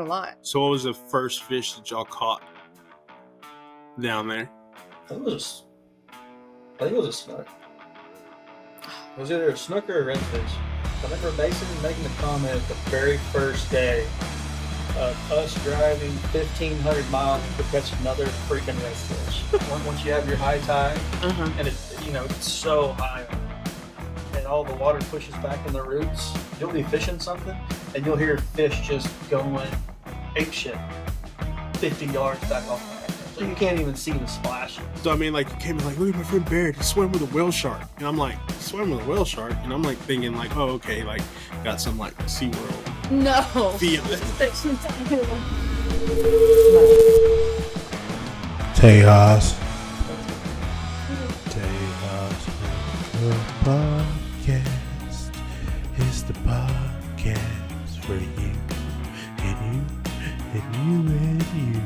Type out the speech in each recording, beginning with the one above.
lot. So what was the first fish that y'all caught down there? I think it was a snook. It was either a snook or a redfish. I remember Mason making the comment the very first day of us driving 1,500 miles to catch another freaking redfish. Once you have your high tide, and it's so high, and all the water pushes back in the roots, you'll be fishing something, and you'll hear fish just going apeshit 50 yards back off the bank. So you can't even see the splash. So I mean, like, you came in like, look at my friend Barrett, he swam with a whale shark. And I'm like, swam with a whale shark? And I'm like thinking like, oh, okay, like got some like SeaWorld. No. Feel. Tejas. Podcast is the podcast for you and you and you and you.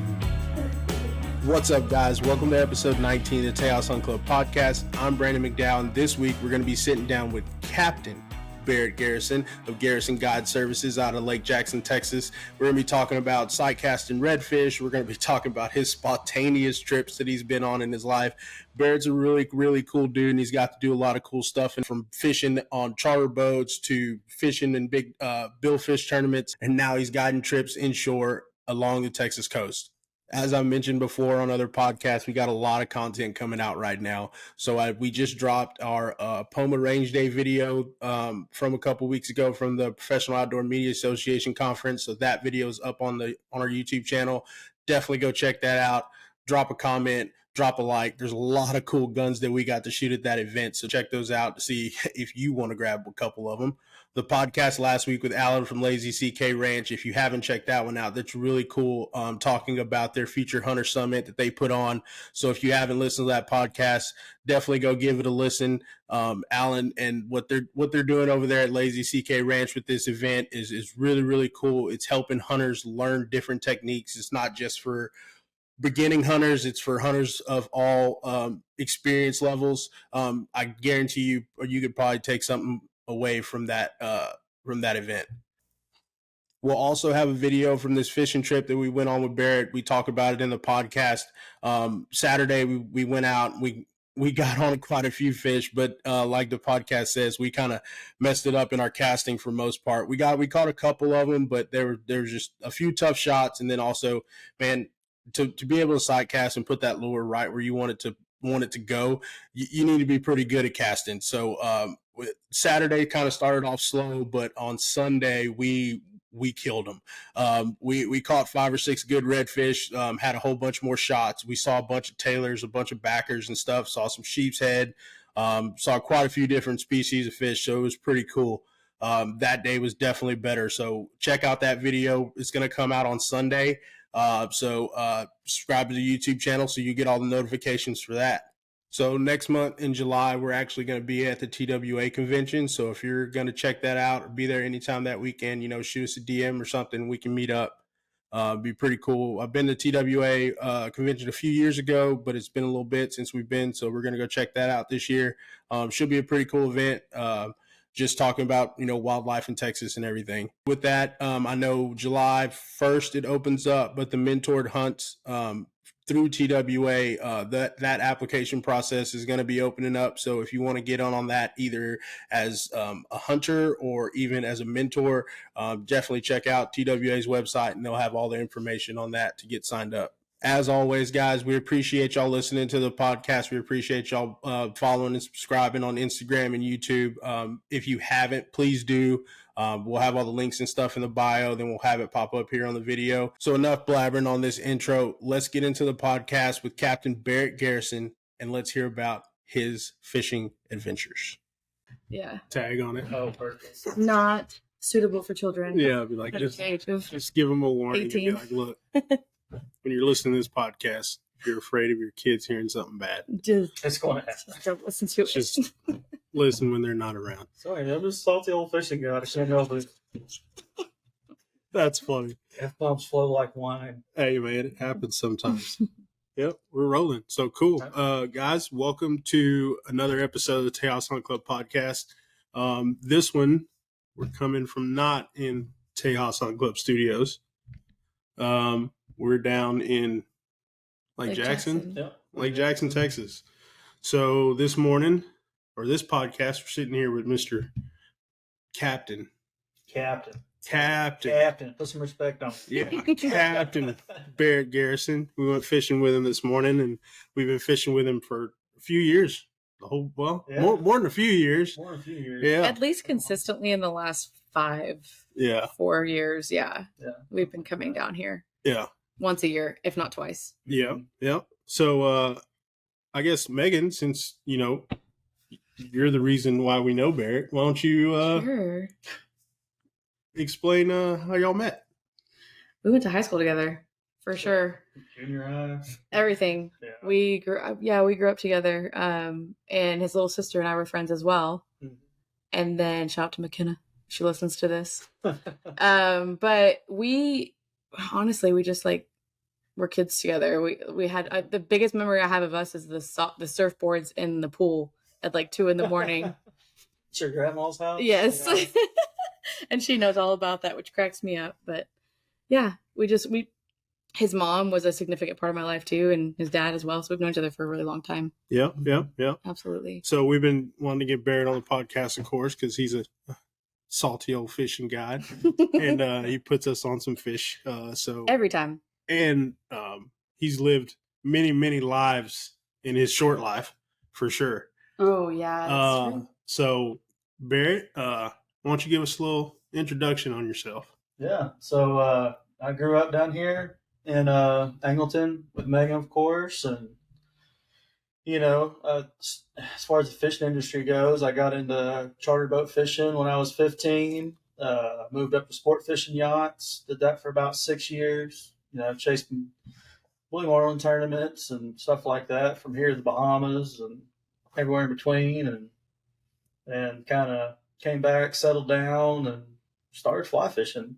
What's up, guys? Welcome to episode 19 of the Tejas Hunt Club podcast. I'm Brandon McDowell, and this week we're going to be sitting down with Captain Barrett Garrison of Garrison Guide Services out of Lake Jackson, Texas. We're going to be talking about sight casting redfish. We're going to be talking about his spontaneous trips that he's been on in his life. Barrett's a really, really cool dude, and he's got to do a lot of cool stuff, and from fishing on charter boats to fishing in big billfish tournaments, and now he's guiding trips inshore along the Texas coast. As I mentioned before on other podcasts, we got a lot of content coming out right now. So we just dropped our Poma Range Day video from a couple weeks ago from the Professional Outdoor Media Association conference. So that video is up on our YouTube channel. Definitely go check that out. Drop a comment, drop a like. There's a lot of cool guns that we got to shoot at that event. So check those out to see if you want to grab a couple of them. The podcast last week with Alan from Lazy CK Ranch, if you haven't checked that one out, that's really cool, talking about their Featured Hunter Summit that they put on. So if you haven't listened to that podcast, definitely go give it a listen. Alan and what they're doing over there at Lazy CK Ranch with this event is really, really cool. It's helping hunters learn different techniques. It's not just for beginning hunters, it's for hunters of all experience levels. I guarantee you could probably take something away from that event. We'll also have a video from this fishing trip that we went on with Barrett. We talk about it in the podcast. Saturday we went out, we got on quite a few fish, but like the podcast says, we kind of messed it up in our casting for most part. We caught a couple of them, but there was just a few tough shots, and then also, man, to be able to sight cast and put that lure right where you want it to go, you need to be pretty good at casting. So Saturday kind of started off slow, but on Sunday we killed them. We caught 5 or 6 good redfish, had a whole bunch more shots. We saw a bunch of tailors, a bunch of backers and stuff, saw some sheep's head, saw quite a few different species of fish, so it was pretty cool. That day was definitely better. So check out that video. It's going to come out on Sunday. So subscribe to the YouTube channel so you get all the notifications for that. So next month in July, we're actually going to be at the TWA convention. So if you're going to check that out or be there anytime that weekend, shoot us a DM or something. We can meet up. Be pretty cool. I've been to TWA convention a few years ago, but it's been a little bit since we've been. So we're going to go check that out this year. Should be a pretty cool event. Just talking about, wildlife in Texas and everything. With that, I know July 1st it opens up, but the mentored hunts through TWA, that application process is going to be opening up. So if you want to get on that either as a hunter or even as a mentor, definitely check out TWA's website, and they'll have all the information on that to get signed up. As always, guys, we appreciate y'all listening to the podcast. We appreciate y'all following and subscribing on Instagram and YouTube. If you haven't, please do. We'll have all the links and stuff in the bio. Then we'll have it pop up here on the video. So enough blabbering on this intro. Let's get into the podcast with Captain Barrett Garrison, and let's hear about his fishing adventures. Yeah. Tag on it. Oh, perfect. Not suitable for children. Yeah, be like, just give them a warning. 18. Be like, look, when you're listening to this podcast, if you're afraid of your kids hearing something bad, It's going to happen. Just don't listen to it. just listen when they're not around. Sorry, I'm just salty old fishing guy. I can't help it. That's funny. F-bombs flow like wine. Hey, man, it happens sometimes. Yep, we're rolling. So cool. Guys, welcome to another episode of the Tejas Hunt Club podcast. This one, we're coming from not in Tejas Hunt Club studios. We're down in Lake Lake Jackson, Jackson. Yep. Lake Jackson, Texas. So this morning, or this podcast, we're sitting here with Mr. Captain. Put some respect on it. Yeah, Captain Barrett Garrison. We went fishing with him this morning, and we've been fishing with him for a few years. Yeah. More than a few years. More than a few years. Yeah, At least consistently in the last 4 years. Yeah. Yeah. We've been coming down here yeah, once a year, if not twice. yeah, yeah. So, I guess Megan, since you're the reason why we know Barrett, why don't you Sure. explain how y'all met? We went to high school together, for sure. Junior high. Everything. Yeah. We grew up together. And his little sister and I were friends as well. Mhm. And then shout out to McKenna. She listens to this. But we just we're kids together. We had the biggest memory I have of us is the surfboards in the pool at 2 a.m. It's your grandma's house? Yes. Yeah. And she knows all about that, which cracks me up. But yeah, his mom was a significant part of my life too, and his dad as well. So we've known each other for a really long time. Yeah. Absolutely. So we've been wanting to get Barrett on the podcast, of course, because he's a salty old fishing guide, and he puts us on some fish. So Every time. and he's lived many, many lives in his short life, for sure. Oh yeah. That's true. So Barrett, why don't you give us a little introduction on yourself? Yeah. So I grew up down here in Angleton with Megan, of course, and as far as the fishing industry goes, I got into charter boat fishing when I was 15. Moved up to sport fishing yachts. Did that for about 6 years. Chased blue marlin tournaments and stuff like that from here to the Bahamas and everywhere in between, and kind of came back, settled down, and started fly fishing.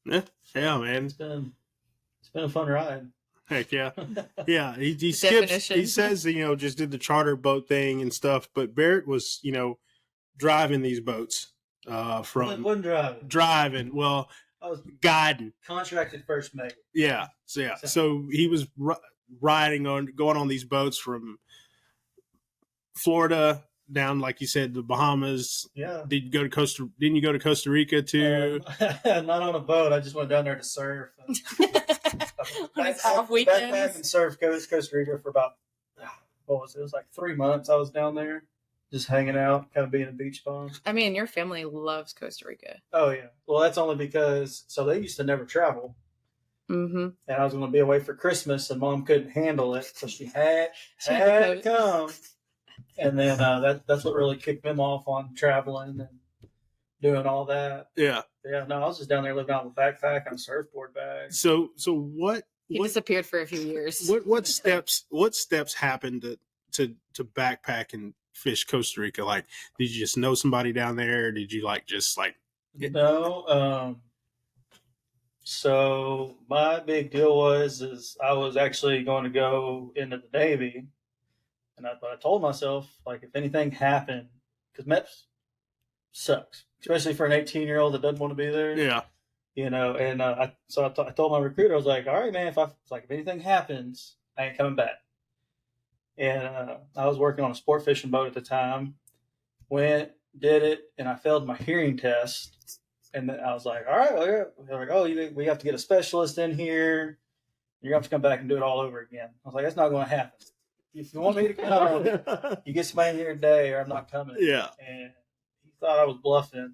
Yeah, man. It's been a fun ride. Heck yeah. Yeah, he skips. Definition. He says, just did the charter boat thing and stuff, but Barrett was, driving these boats from Wasn't driving. driving. Well, I was guiding. contracted first mate. Yeah. So he was going on these boats from Florida down, like you said, the Bahamas. Yeah. Didn't you go to Costa Rica too? Not on a boat. I just went down there to surf. On his off weekends. Backpack and surf Costa Rica for about, what was it? It was like 3 months I was down there, just hanging out, kind of being a beach bum. I mean, your family loves Costa Rica. Oh, yeah. Well, that's only because, so they used to never travel. Mm-hmm. And I was going to be away for Christmas, and Mom couldn't handle it, so she had to come. And then that's what really kicked them off on traveling and doing all that. Yeah. Yeah, no, I was just down there living out with a backpack and a surfboard bag. So what He disappeared for a few years. what steps happened to backpack and fish Costa Rica? Like, did you just know somebody down there? Or did you No. So my big deal is I was actually going to go into the Navy, and I told myself, if anything happened, because MEPS sucks, especially for an 18-year-old that doesn't want to be there. Yeah. And I told my recruiter, I was like, all right, man, if anything happens, I ain't coming back. And I was working on a sport fishing boat at the time. Went, did it, and I failed my hearing test. And then I was like, all right, well, they're like, oh, we have to get a specialist in here. You're going to have to come back and do it all over again. I was like, that's not going to happen. If you want me to come, you get somebody in here today, or I'm not coming. Yeah. And he thought I was bluffing.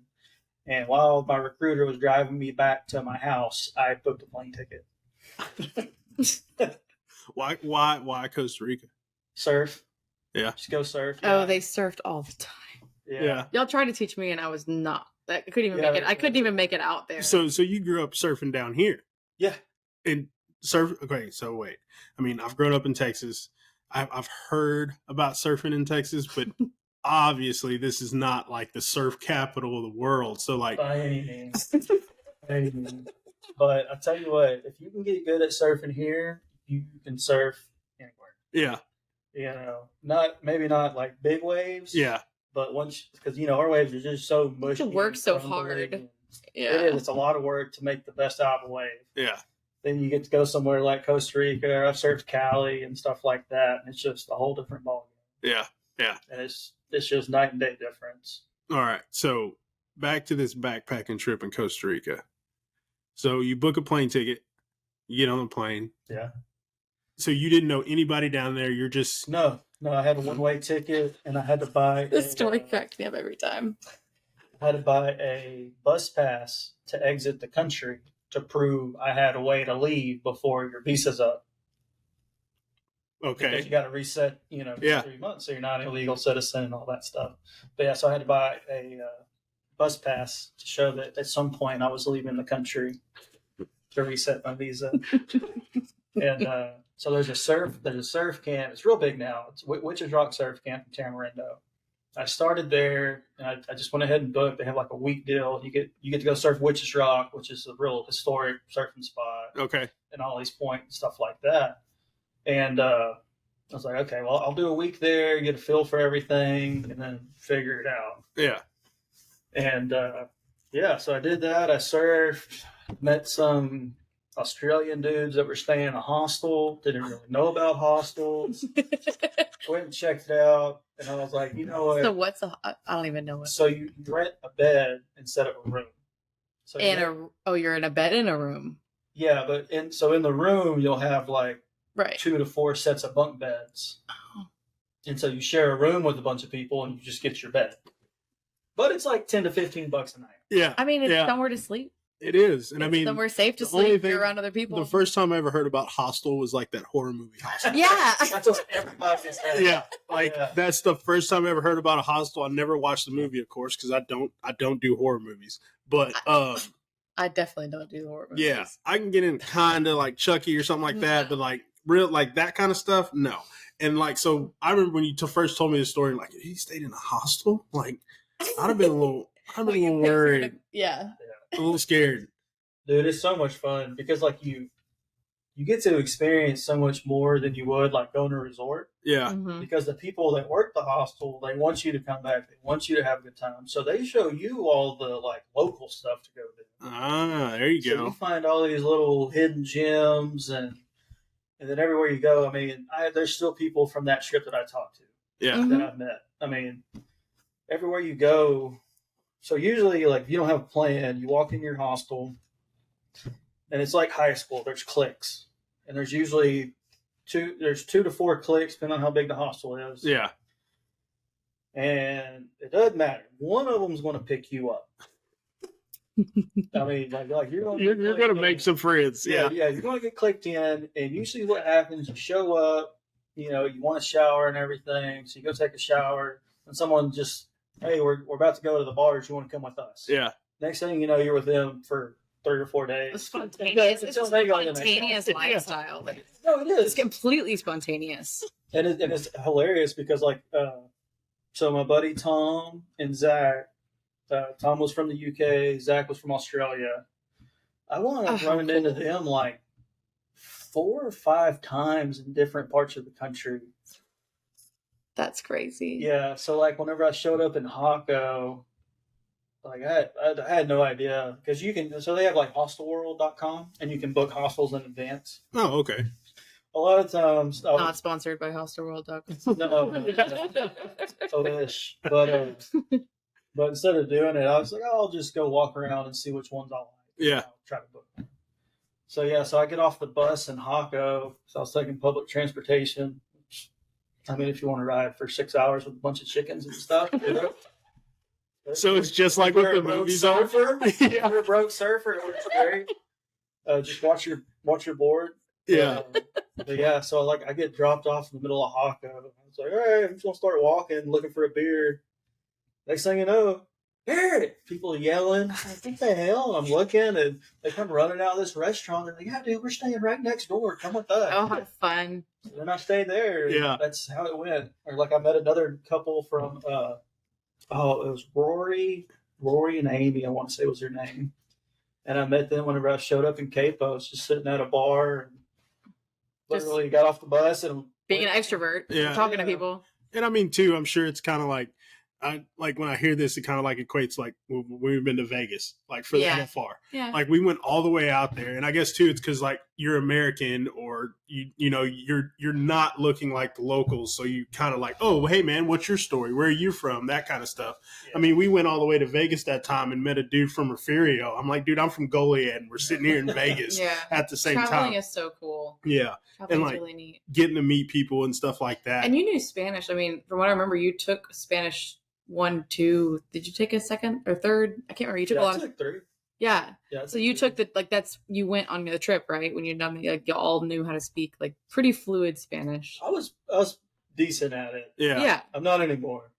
And while my recruiter was driving me back to my house, I booked a plane ticket. Why Costa Rica? Surf. Yeah. Just go surf. Oh, they surfed all the time. Yeah. Y'all tried to teach me, and I was not. I couldn't even make it. I couldn't even make it out there. So you grew up surfing down here. Yeah. And surf. Okay. So wait. I mean, I've grown up in Texas. I've heard about surfing in Texas, but obviously this is not like the surf capital of the world. So By any means. By any means. But I tell you what, if you can get good at surfing here, you can surf anywhere. yeah. Maybe not like big waves. Yeah. But because our waves are just so mushy. You work so crumbly, hard. and Yeah. It is. It's a lot of work to make the best out of a wave. Yeah. then you get to go somewhere like Costa Rica, or I've surfed Cali and stuff like that, and it's just a whole different ballgame. Yeah. And it's just night and day difference. All right. So back to this backpacking trip in Costa Rica. So you book a plane ticket, you get on the plane. Yeah. So you didn't know anybody down there. You're just No, I had a one-way ticket, and I had to buy This story cracks me up every time. I had to buy a bus pass to exit the country to prove I had a way to leave before your visa's up. Because okay. you got to reset, Yeah. 3 months, so you're not an illegal citizen and all that stuff. But yeah, so I had to buy a bus pass to show that at some point I was leaving the country to reset my visa. And so there's a surf camp. It's real big now. It's Witches Rock Surf Camp in Tamarindo. I started there, and I just went ahead and booked. They have like a week deal. You get to go surf Witches Rock, which is a real historic surfing spot. Okay. And all these points and stuff like that. And I was like, okay, well, I'll do a week there, get a feel for everything, and then figure it out. Yeah. And so I did that. I surfed, met some Australian dudes that were staying in a hostel. Didn't really know about hostels. Went and checked it out, and I was like, you know what? So what's I don't even know what. So you rent a bed instead of a room. So you're in a bed in a room. Yeah, but in the room you'll have like Right. 2 to 4 sets of bunk beds. Oh. And so you share a room with a bunch of people and you just get your bed. But it's like $10 to $15 a night. Yeah. I mean, it's somewhere to sleep. It is. And it's I mean, somewhere safe to the only sleep. thing- You're around other people. the first time I ever heard about Hostel was like that horror movie Hostel. Yeah. That's what everybody says. Yeah. Like Yeah. that's the first time I ever heard about a hostel. I never watched the movie, of course, because I don't do horror movies. But I definitely don't do horror movies. yeah, I can get in kind of like Chucky or something like that, but like real like that kind of stuff, no. And like, so I remember when you first told me the story, like he stayed in a hostel. Like I'd have been a little worried, Yeah. a little scared. Dude, it's so much fun because like you get to experience so much more than you would like going to a resort. Yeah. Mhm. Because the people that work the hostel, they want you to come back. They want you to have a good time. So they show you all the like local stuff to go do. Ah, there you So go. you find all these little hidden gems, and then everywhere you go, I mean, there's still people from that trip that I talked to Yeah. Mhm. that I've met. I mean, everywhere you go. So usually, like, if you don't have a plan, you walk in your hostel, and it's like high school. There's cliques, and there's usually 2 to 4 cliques, depending on how big the hostel is. Yeah. And it doesn't matter. One of them's going to pick you up. I mean, like you're going to make some friends. Yeah. You're going to get clicked in, and usually what happens, you show up, you want to shower and everything, so you go take a shower, and someone just, hey, we're about to go to the bars. You want to come with us? Yeah. Next thing you know, you're with them for 3 or 4 days. It's spontaneous. It's a Until they go to the next spontaneous one. lifestyle. No, it It's is, completely spontaneous. and it's hilarious because like, so my buddy Tom and Zach. Tom was from the UK. Zach was from Australia. I wound up running into them like 4 or 5 times in different parts of the country. That's crazy. Yeah, so like whenever I showed up in Hako, like I had no idea because so they have like hostelworld.com and you can book hostels in advance. Oh, okay. A lot of times, Not sponsored by hostelworld.com. But instead of doing it, I was like, I'll just go walk around and see which ones I like. Yeah. I'll try to book them. So I get off the bus in Hako. So I was taking public transportation. I mean, if you want to ride for 6 hours with a bunch of chickens and stuff. So it's just like what the movies are. Yeah. You're a broke surfer. It works great. Just watch your board. Yeah. But yeah, so like I get dropped off in the middle of Hako. I was like, all right, I'm just gonna start walking, looking for a beer. Next thing you know, Barrett, people yelling. I was like, what the hell? And I'm looking, and they come running out of this restaurant. They're like, yeah, dude, we're staying right next door. Come with us. Oh, how fun. And then I stayed there. Yeah. That's how it went. Or like I met another couple from, it was Rory and Amy, I want to say was their name. And I met them whenever I showed up in Cape. I was just sitting at a bar and literally got off the bus and Being an extrovert. Yeah. Talking to people. And I mean, too, I'm sure it's kind of like, I like when I hear this, it kind of like equates like when we've been to Vegas, like for Yeah. that far. Yeah. Like we went all the way out there, and I guess too, it's because like you're American or you know you're not looking like the locals, so you kind of like, oh hey man, what's your story? Where are you from? That kind of stuff. Yeah. I mean, we went all the way to Vegas that time and met a dude from Refugio. I'm like, dude, I'm from Goliad, and we're sitting here in Vegas Yeah. at the same Traveling time. is so cool. Yeah, Traveling's like, really neat. getting to meet people and stuff like that. And you knew Spanish. I mean, from what I remember, you took Spanish 1, 2. Did you take a second or third? I can't remember. You took a lot I of. took 3. Yeah. Yeah. So you took you went on the trip, right? When you're done, like you all knew how to speak like pretty fluid Spanish. I was decent at it. Yeah. I'm not anymore.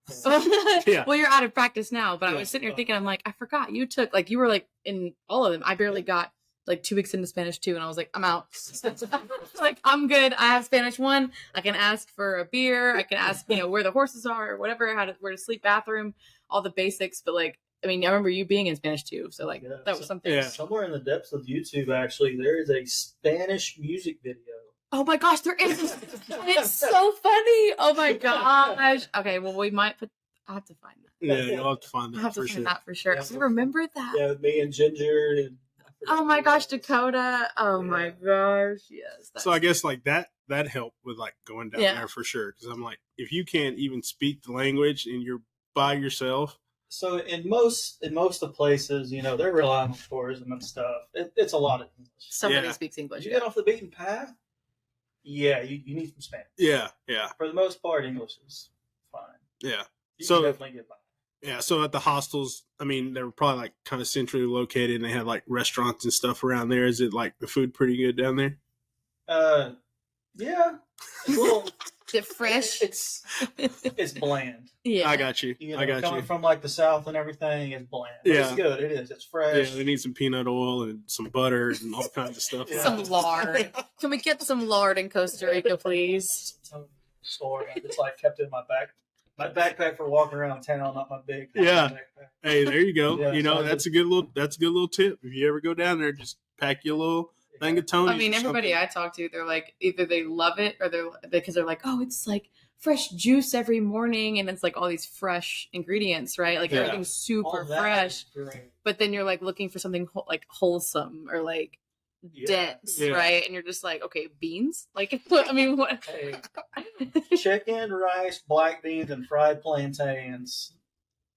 Yeah. Well, you're out of practice now, but I Yeah. was sitting here thinking, I'm like, I forgot you took you were like in all of them. I barely got like 2 weeks into Spanish too, and I was like, I'm out. Like I'm good. I have Spanish 1. I can ask for a beer. I can ask where the horses are or whatever, where to sleep, bathroom, all the basics. But like, I mean, I remember you being in Spanish too, so like that was something. Yeah. Somewhere in the depths of YouTube, actually, there is a Spanish music video. Oh my gosh, there is. It's so funny. Oh my gosh. Okay, well I'll have to find that. Yeah, you'll have to find I'll that have to for find sure. that for sure. Yeah. I remember that. Yeah, with me and Ginger. And Oh my gosh, Dakota. Oh my gosh. Yes. So I guess like that helped with like going down Yeah. there for sure. Because I'm like, if you can't even speak the language and you're by yourself. So in most of the places, they're relying on tourism and stuff. It's a lot of English. somebody Yeah. speaks English. You get off the beaten path, yeah, you need some Spanish. Yeah. For the most part, English is fine. Yeah. You So- can definitely get by. Yeah. So at the hostels, I mean, they were probably like kind of centrally located and they had like restaurants and stuff around there. Is it like the food pretty good down there? Yeah. It's a little Is it fresh? it's bland. Yeah. I got you. I got coming you. from like the south and everything, it's bland. But Yeah. it's good. It is. It's Yeah, fresh. they need some peanut oil and some butter and all kinds of stuff. Yeah. Some lard. Can we get some lard in Costa Rica, please? Some store. I just like kept it in my backpack for walking around town, not my big Yeah. backpack. Hey, there you go. Yeah, so I that's a good little tip. If you ever go down there, just pack your little thing of Tony. I mean, everybody I talk to, they're like, either they love it or because they're like, oh, it's like fresh juice every morning, and it's like all these fresh ingredients, right? Like Yeah. everything's super All that fresh. is great. But then you're like looking for something like wholesome or like Yeah. dense, Yeah. right? And you're just like, okay, beans? Like, I mean, what? Hey, chicken, rice, black beans, and fried plantains.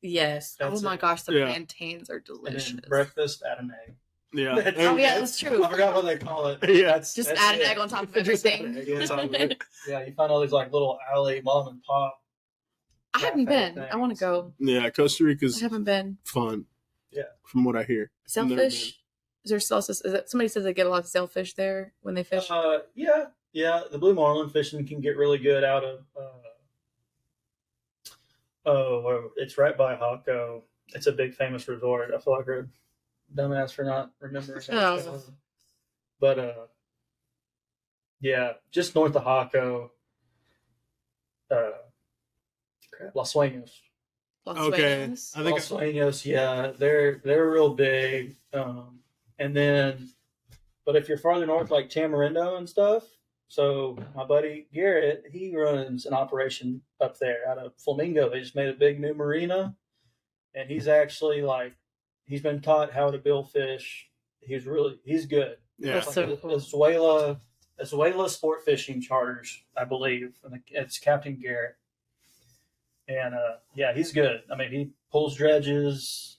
Yes. That's Oh my it. gosh, the Yeah. plantains are And delicious. then breakfast, add an egg. Yeah. Oh yeah, that's true. I forgot what they call it. Yeah. Just That's add an it. egg on top of Just add everything. an egg on top of it. Yeah, you find all these like little alley mom and pop. I haven't cafe been. I want to things. go. Yeah, Costa I Rica's haven't been. fun. Yeah. From what I hear. I've never Sailfish? Is there also somebody says they get a lot of sailfish there when they fish? Yeah. The blue marlin fishing can get really good out of. It's right by Hako. It's a big famous resort. I feel like a dumbass for not remembering. Oh. But yeah, just north of Hako. Los Sueños. Los Okay. Sueños? I think Los Sueños, yeah, they're real big. And then, but if you're farther north, like Tamarindo and stuff, so my buddy Garrett, he runs an operation up there out of Flamingo. They just made a big new marina, and he's actually he's been taught how to bill fish. He's good. yeah. That's so cool. Azuela Sport Fishing Charters, I believe, and it's Captain Garrett. And yeah, he's good. I mean, he pulls dredges.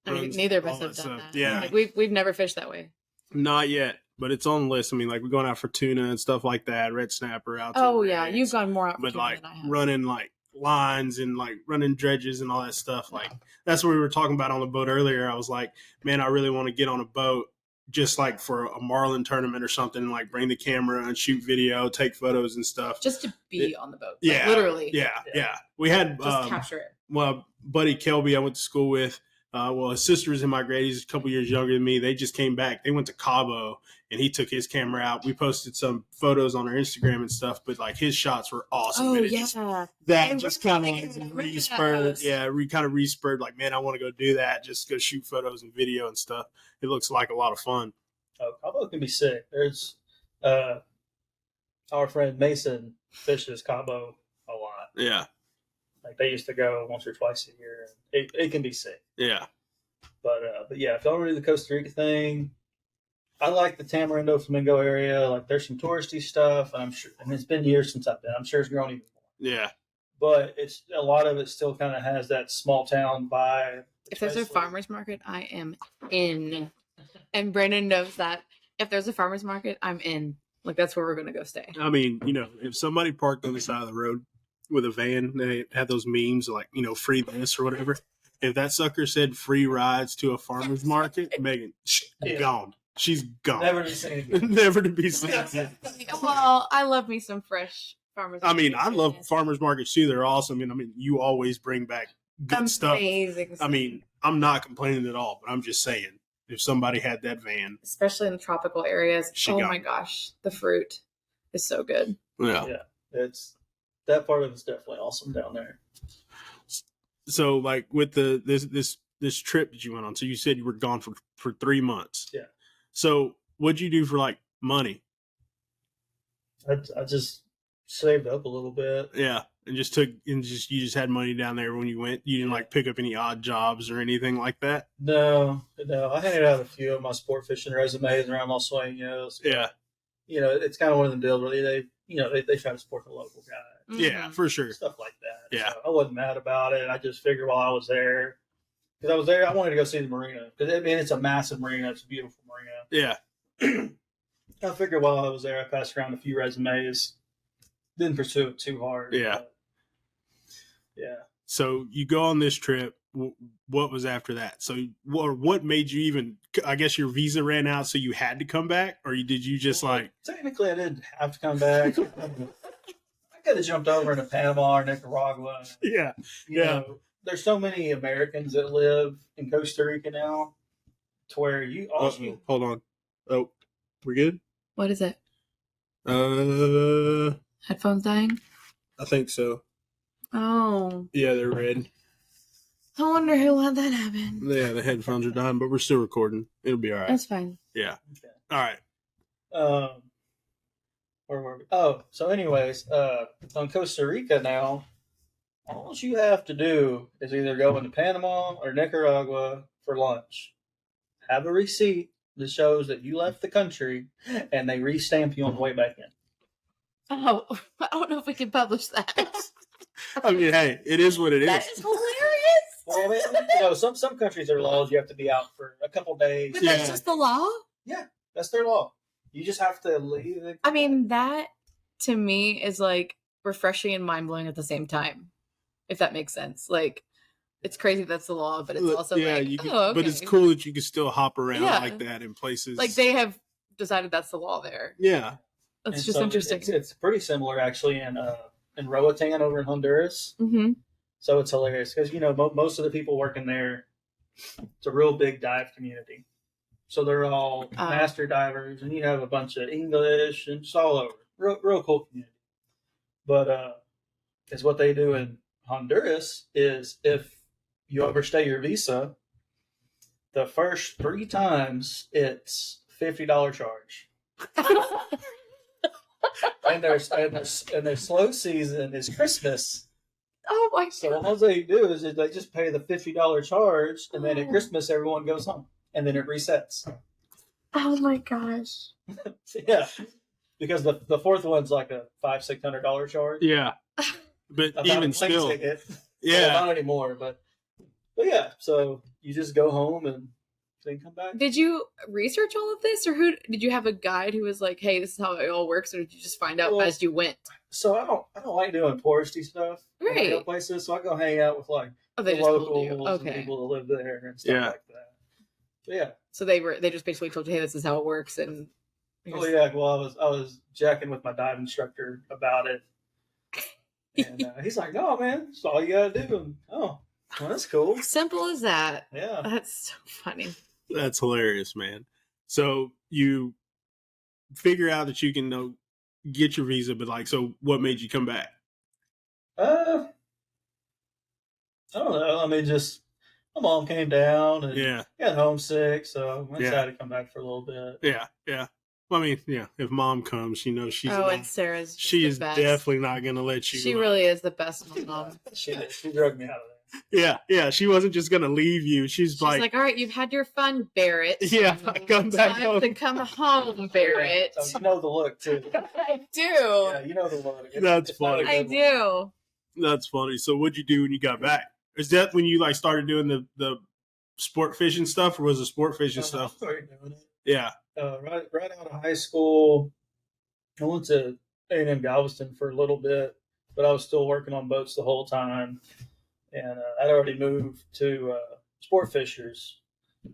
I mean, runs neither of all us have that done stuff. that. Yeah. Like, we've never fished that way. Not yet, but it's on the list. I mean, like we're going out for tuna and stuff like that, red snapper out. to Oh the yeah, rigs. you've gone more out for But tuna like than I have. running like lines and like running dredges and all that stuff. Like that's what we were talking about on the boat earlier. I was like, man, I really want to get on a boat just like for a marlin tournament or something, and like bring the camera and shoot video, take photos and stuff. Just to be on the boat. Like, Yeah, literally. Yeah. We had Just capture it. well, buddy Kelby, I went to school with. His sister was in my grade. He's a couple years younger than me. They just came back. They went to Cabo, and he took his camera out. We posted some photos on our Instagram and stuff, but like his shots were awesome. Oh and it yeah. just- that I just kind of like remember re-spurred. those. Yeah, kind of re-spurred. Like, man, I want to go do that. Just go shoot photos and video and stuff. It looks like a lot of fun. Oh, Cabo can be sick. There's our friend Mason fishes Cabo a lot. Yeah. Like they used to go once or twice a year. It can be safe. Yeah. But yeah, if y'all want to do the Costa Rica thing, I like the Tamarindo Flamingo area. Like there's some touristy stuff, and I'm sure, and it's been years since I've been. I'm sure it's grown even more. Yeah. But it's a lot of it still kind of has that small town vibe. If there's a farmer's market, I am in. And Brandon knows that. If there's a farmer's market, I'm in. Like, that's where we're going to go stay. I mean, if somebody parked on the side of the road with a van, they have those memes like, free this or whatever. If that sucker said free rides to a farmer's market, Megan, gone. She's gone. Never to be seen again. Never to be seen. Well, I love me some fresh farmer's market. I mean, I love farmers markets too. They're awesome. And I mean, you always bring back good stuff. Amazing. I mean, I'm not complaining at all, but I'm just saying, if somebody had that van, especially in the tropical areas, my gosh, the fruit is so good. Yeah. It's that part of it's definitely awesome down there. So, like with this trip that you went on, so you said you were gone for 3 months. Yeah. So, what'd you do for like money? I just saved up a little bit. Yeah, and you just had money down there when you went. You didn't like pick up any odd jobs or anything like that. No. I handed out a few of my sport fishing resumes around Los Sueños. Yeah. It's kind of one of them deals where they try to support the local guy. Yeah, for sure. Stuff like that. Yeah. So I wasn't mad about it. I just figured while I was there, because I was there, I wanted to go see the marina. Because it's a massive marina. It's a beautiful marina. Yeah. I figured while I was there, I passed around a few resumes. Didn't pursue it too hard. Yeah. Yeah. So you go on this trip. What was after that? So, what made you even? I guess your visa ran out, so you had to come back, or did you just Technically, I didn't have to come back. I could have jumped over into Panama or Nicaragua. Yeah. You know, there's so many Americans that live in Costa Rica now, to where you also hold on. Oh, we're good. What is it? Uh, Headphones dying? I think so. Oh. Yeah, they're red. I wonder who let that happen. Yeah, the headphones are dying, but we're still recording. It'll be all right. That's fine. Yeah. Okay. All right. Where were we? Oh, so anyways, on Costa Rica now, all you have to do is either go into Panama or Nicaragua for lunch. Have a receipt that shows that you left the country, and they restamp you on the way back in. Oh, I don't know if we can publish that. I mean, hey, it is what it is. That is hilarious. Well, I mean, some countries are laws you have to be out for a couple days. But that's just the law? Yeah, that's their law. You just have to leave. I mean, that to me is like refreshing and mind blowing at the same time, if that makes sense. Like, it's crazy that's the law, but it's also okay. But it's cool that you can still hop around Yeah. like that in places. Like they have decided that's the law there. Yeah. That's And just so interesting. It's pretty similar actually in Roatan over in Honduras. Mm-hmm. So it's hilarious because most of the people working there, it's a real big dive community. So they're all master divers, and you have a bunch of English and it's all over. Real cool community. But is what they do in Honduras is if you overstay your visa, the first 3 times it's $50 charge. and their slow season is Christmas. Oh my god! So all they do is they just pay the $50 charge, and then at Christmas everyone goes home, and then it resets. Oh my gosh! Yeah, because the fourth one's like a $500-$600 charge. Yeah, but even still, ticket. Yeah, well, not anymore. But yeah, so you just go home and then come back. Did you research all of this, or did you have a guide who was like, "Hey, this is how it all works," or did you just find out as you went? So I don't like doing touristy stuff. Right. In places, so I go hang out with like they the just told you. locals Okay. and people that live there and stuff like that. But yeah. So they just basically told you, "Hey, this is how it works," and Oh yeah. Well, I was jacking with my dive instructor about it, and he's like, "No, man, that's all you gotta do." And, well, that's cool. Simple as that. Yeah. That's so funny. that's hilarious, man. So you figure out that you can get your visa, but so what made you come back? I don't know. I mean, just my mom came down and got homesick, so I decided to come back for a little bit. Yeah. I mean, yeah, if mom comes, you know, and Sarah's just she the is best. definitely not going to let you. She really is the best mom. She drugged me out of there. Yeah. She wasn't just going to leave you. She's like, all right, you've had your fun, Barrett. Yeah, come back Time home. to come home, Barrett. So you know the look too. I do. Yeah, you know the look. That's it's not a funny. I good do. That's funny. So what'd you do when you got back? Is that when you like started doing the sport fishing stuff, or was it sport fishing one. stuff? I started doing it. Yeah. Right out of high school, I went to A&M Galveston for a little bit, but I was still working on boats the whole time. And I'd already moved to sport fishers.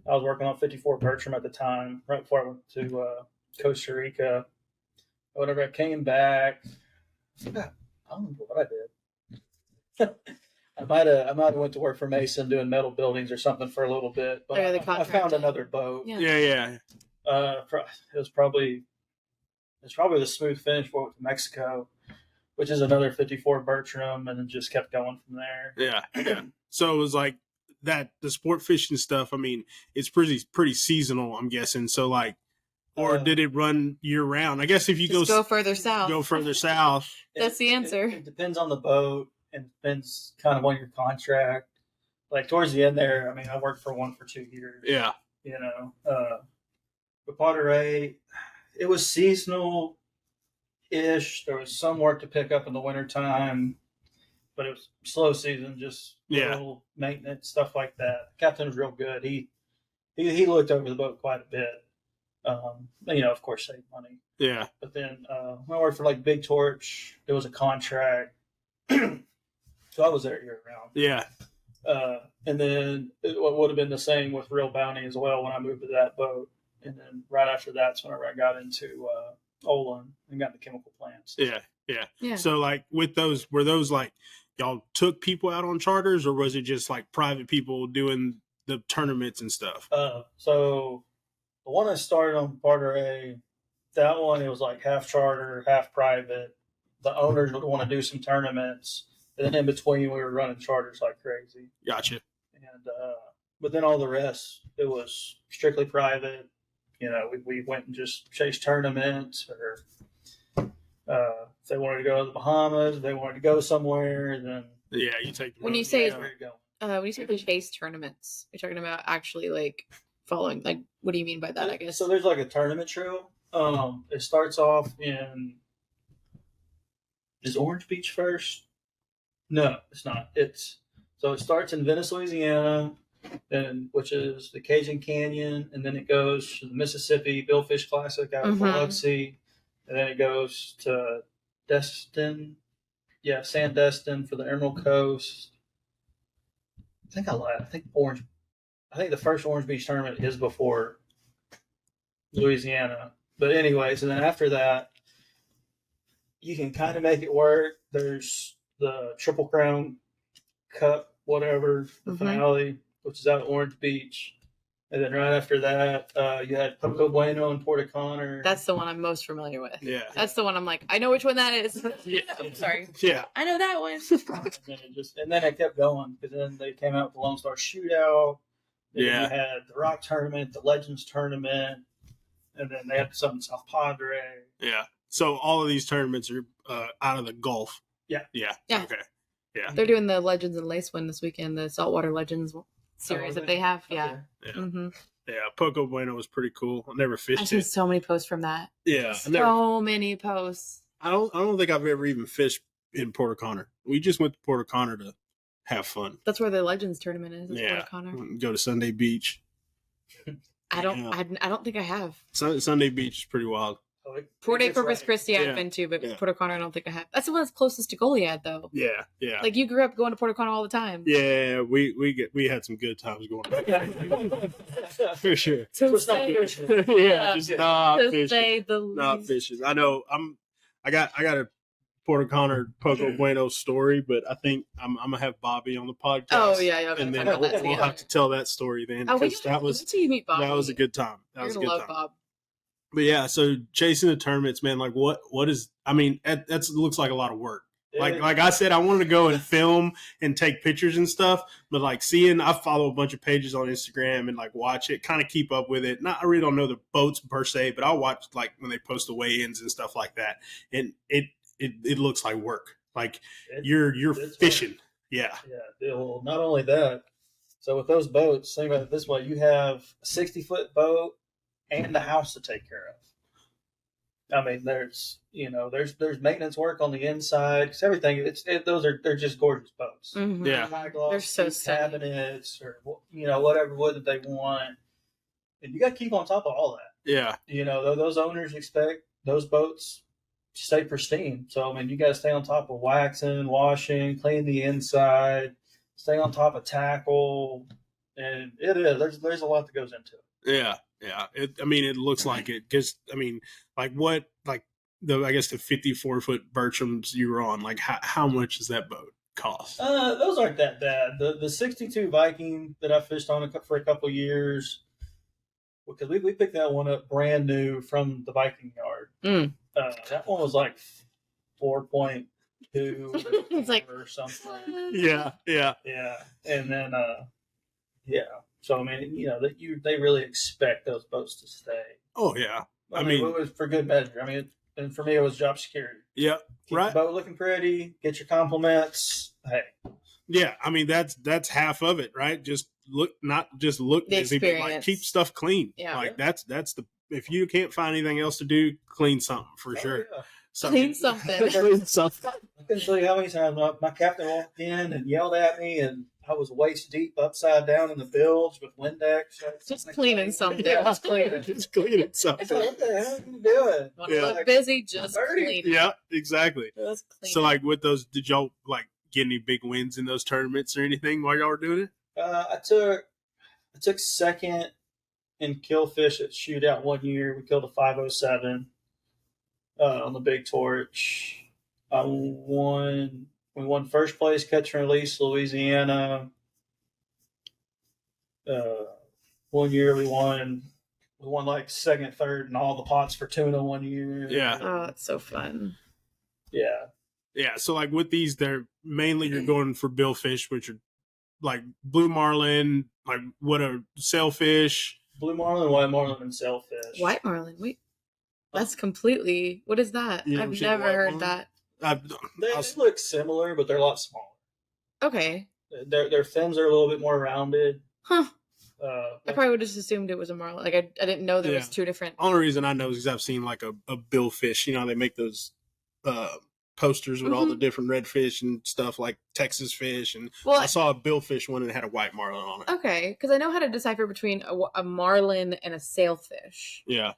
I was working on 54 Bertram at the time, right before I went to Costa Rica. Whenever I came back, I don't remember what I did. I might have went to work for Mason doing metal buildings or something for a little bit, but Oh, the I contract. found another boat. Yeah. It was probably the smooth finish for to Mexico, which is another 54 Bertram, and it just kept going from there. Yeah. So it was like that. The sport fishing stuff. I mean, it's pretty seasonal. I'm guessing. So like, or did it run year round? I guess if you Just go further south. go further south. That's the answer. It depends on the boat, and depends kind of on your contract. Like towards the end there, I mean, I worked for one for 2 years. Yeah. You know, but Potteray, it was seasonal ish. There was some work to pick up in the wintertime, but it was slow season, just little maintenance, stuff like that. The captain was real good. He looked over the boat quite a bit. You know, of course, saved money. Yeah. But then when I worked for like Big Torch, it was a contract. So I was there year round. Yeah. And then it would have been the same with Real Bounty as well when I moved to that boat. And then right after that's whenever I got into Olin and got into chemical plants. Yeah. So like with those, were those like y'all took people out on charters, or was it just like private people doing the tournaments and stuff? So the one I started on Potteray, that one, it was like half charter, half private. The owners would want to do some tournaments. And then in between, we were running charters like crazy. Gotcha. And but then all the rest, it was strictly private. You know, we went and just chased tournaments, or if they wanted to go to the Bahamas, if they wanted to go somewhere, then Yeah, you take the When you road. say- where you going. When you say the chase tournaments, you're talking about actually like following. Like, what do you mean by that? I guess. So there's like a tournament trail. It starts off is Orange Beach first? No, it's not. It starts in Venice, Louisiana, which is the Cajun Canyon, and then it goes to the Mississippi Billfish Classic out of Biloxi, and then it goes to Sandestin for the Emerald Coast. I think the first Orange Beach tournament is before Louisiana. But anyways, and then after that, you can kind of make it work. There's the Triple Crown Cup, whatever, the finale, which is out at Orange Beach. And then right after that, you had Poco Bueno and Porta Connor. That's the one I'm most familiar with. Yeah. That's the one I'm like, I know which one that is. Yeah. I'm sorry. Yeah. I know that one. and then it kept going, because then they came out with the Lone Star Shootout. Then Yeah. you had the Rock Tournament, the Legends Tournament, and then they had some in South Padre. Yeah. So all of these tournaments are out of the Gulf. Yeah. Yeah. Yeah. Okay. Yeah. They're doing the Legends and Lace one this weekend, the Saltwater Legends series that they have. Yeah. Yeah. Mm-hmm. Yeah. Poco Bueno was pretty cool. I never I've fished seen it. so many posts from that. Yeah. So many posts. I don't think I've ever even fished in Porta Connor. We just went to Porta Connor to have fun. That's where the Legends tournament is. Yeah. Porta Connor. Go to Sunday Beach. I don't think I have. Sunday Beach is pretty wild. Port A Corpus Christi Yeah. I've been to, but Yeah. Porta Connor I don't think I have. That's the one that's closest to Goliad though. Yeah. Yeah. Like you grew up going to Porta Connor all the time. Yeah, we had some good times going. For sure. To It's not say, fishing. Yeah, just not to fishing. say the Not least. fishing. I know. I got a Porta Connor Poco Bueno story, but I think I'm gonna have Bobby on the podcast. Oh yeah. and then talk about that we'll together. have to tell that story then. Oh, Because that was you meet Bob. that was a good time. That You're was a gonna good love time. Bob. But yeah, so chasing the tournaments, man. Like what is? I mean, that looks like a lot of work. Like I said, I wanted to go and film and take pictures and stuff, but like I follow a bunch of pages on Instagram and like watch it, kind of keep up with it. I really don't know the boats per se, but I'll watch like when they post the weigh-ins and stuff like that, and it looks like work. Like you're fishing, work. Yeah. Well, not only that. So with those boats, think about it this way: you have a 60-foot boat and the house to take care of. I mean, there's maintenance work on the inside because everything. They're just gorgeous boats. Mm-hmm. Yeah, high gloss, they're so cabinets or whatever wood that they want, and you got to keep on top of all that. Yeah, those owners expect those boats to stay pristine. So I mean, you got to stay on top of waxing, washing, clean the inside, stay on top of tackle, and there's a lot that goes into it. Yeah. Yeah, it looks like it because like I guess the 54-foot Bertrams you were on, like how much does that boat cost? Those aren't that bad. The 62 Viking that I fished on for a couple years, because we picked that one up brand new from the Viking yard. That one was like 4.2 it's like or something. Yeah, and then So I mean, they really expect those boats to stay. Oh yeah, I mean, it was for good measure. I mean, and for me, it was job security. Yeah, Keep the boat looking pretty. Get your compliments. Hey. Yeah, I mean that's half of it, right? Not just look busy, but like keep stuff clean. Yeah, like that's the if you can't find anything else to do, clean something for sure. Yeah. Clean something. Clean something. I couldn't tell you how many times my captain walked in and yelled at me, and I was waist deep, upside down in the bilge with Windex. Just cleaning something. Yeah, just cleaning something. What the hell are you doing? Want to look busy? Just clean. Yeah, exactly. Just clean. So, like with those, did y'all like get any big wins in those tournaments or anything while y'all were doing it? I took second in killfish at shootout one year. We killed a 507 on the Big Torch. We won first place catch and release, Louisiana. 1 year we won like second, third, and all the pots for tuna 1 year. Yeah. Oh, it's so fun. Yeah. Yeah. So like with these, they're mainly you're going for billfish, which are like blue marlin, like what are sailfish? Blue marlin, white marlin, and sailfish. White marlin. Wait, that's completely. What is that? I've never heard that. They look similar, but they're a lot smaller. Okay. Their fins are a little bit more rounded. Huh. I probably would have just assumed it was a marlin. Like I didn't know there was two different. Only reason I know is because I've seen like a billfish. They make those posters with all the different redfish and stuff, like Texas fish. And I saw a billfish one and it had a white marlin on it. Okay, because I know how to decipher between a marlin and a sailfish. Yeah.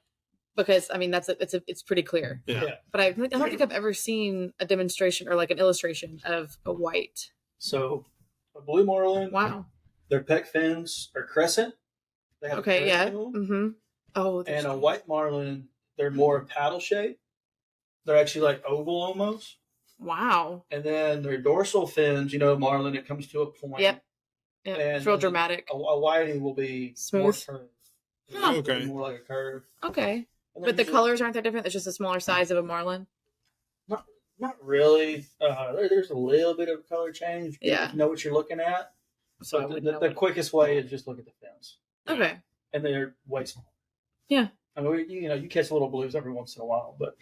Because I mean it's pretty clear. Yeah. But I don't think I've ever seen a demonstration or like an illustration of a white. So a blue marlin. Wow. Their pec fins are crescent. They have yeah. Mm-hmm. Oh. And a white marlin, they're more paddle shaped. They're actually like oval almost. Wow. And then their dorsal fins, marlin, it comes to a point. Yep. And it's real dramatic. A whitey will be smooth. More curved. Huh. Okay. More like a curve. Okay. But the colors aren't that different? It's just a smaller size of a marlin? Not really. There's a little bit of color change. Yeah. You know what you're looking at. So the quickest way is just look at the fins. Okay. And they're way small. Yeah. I mean, you catch little blues every once in a while, but.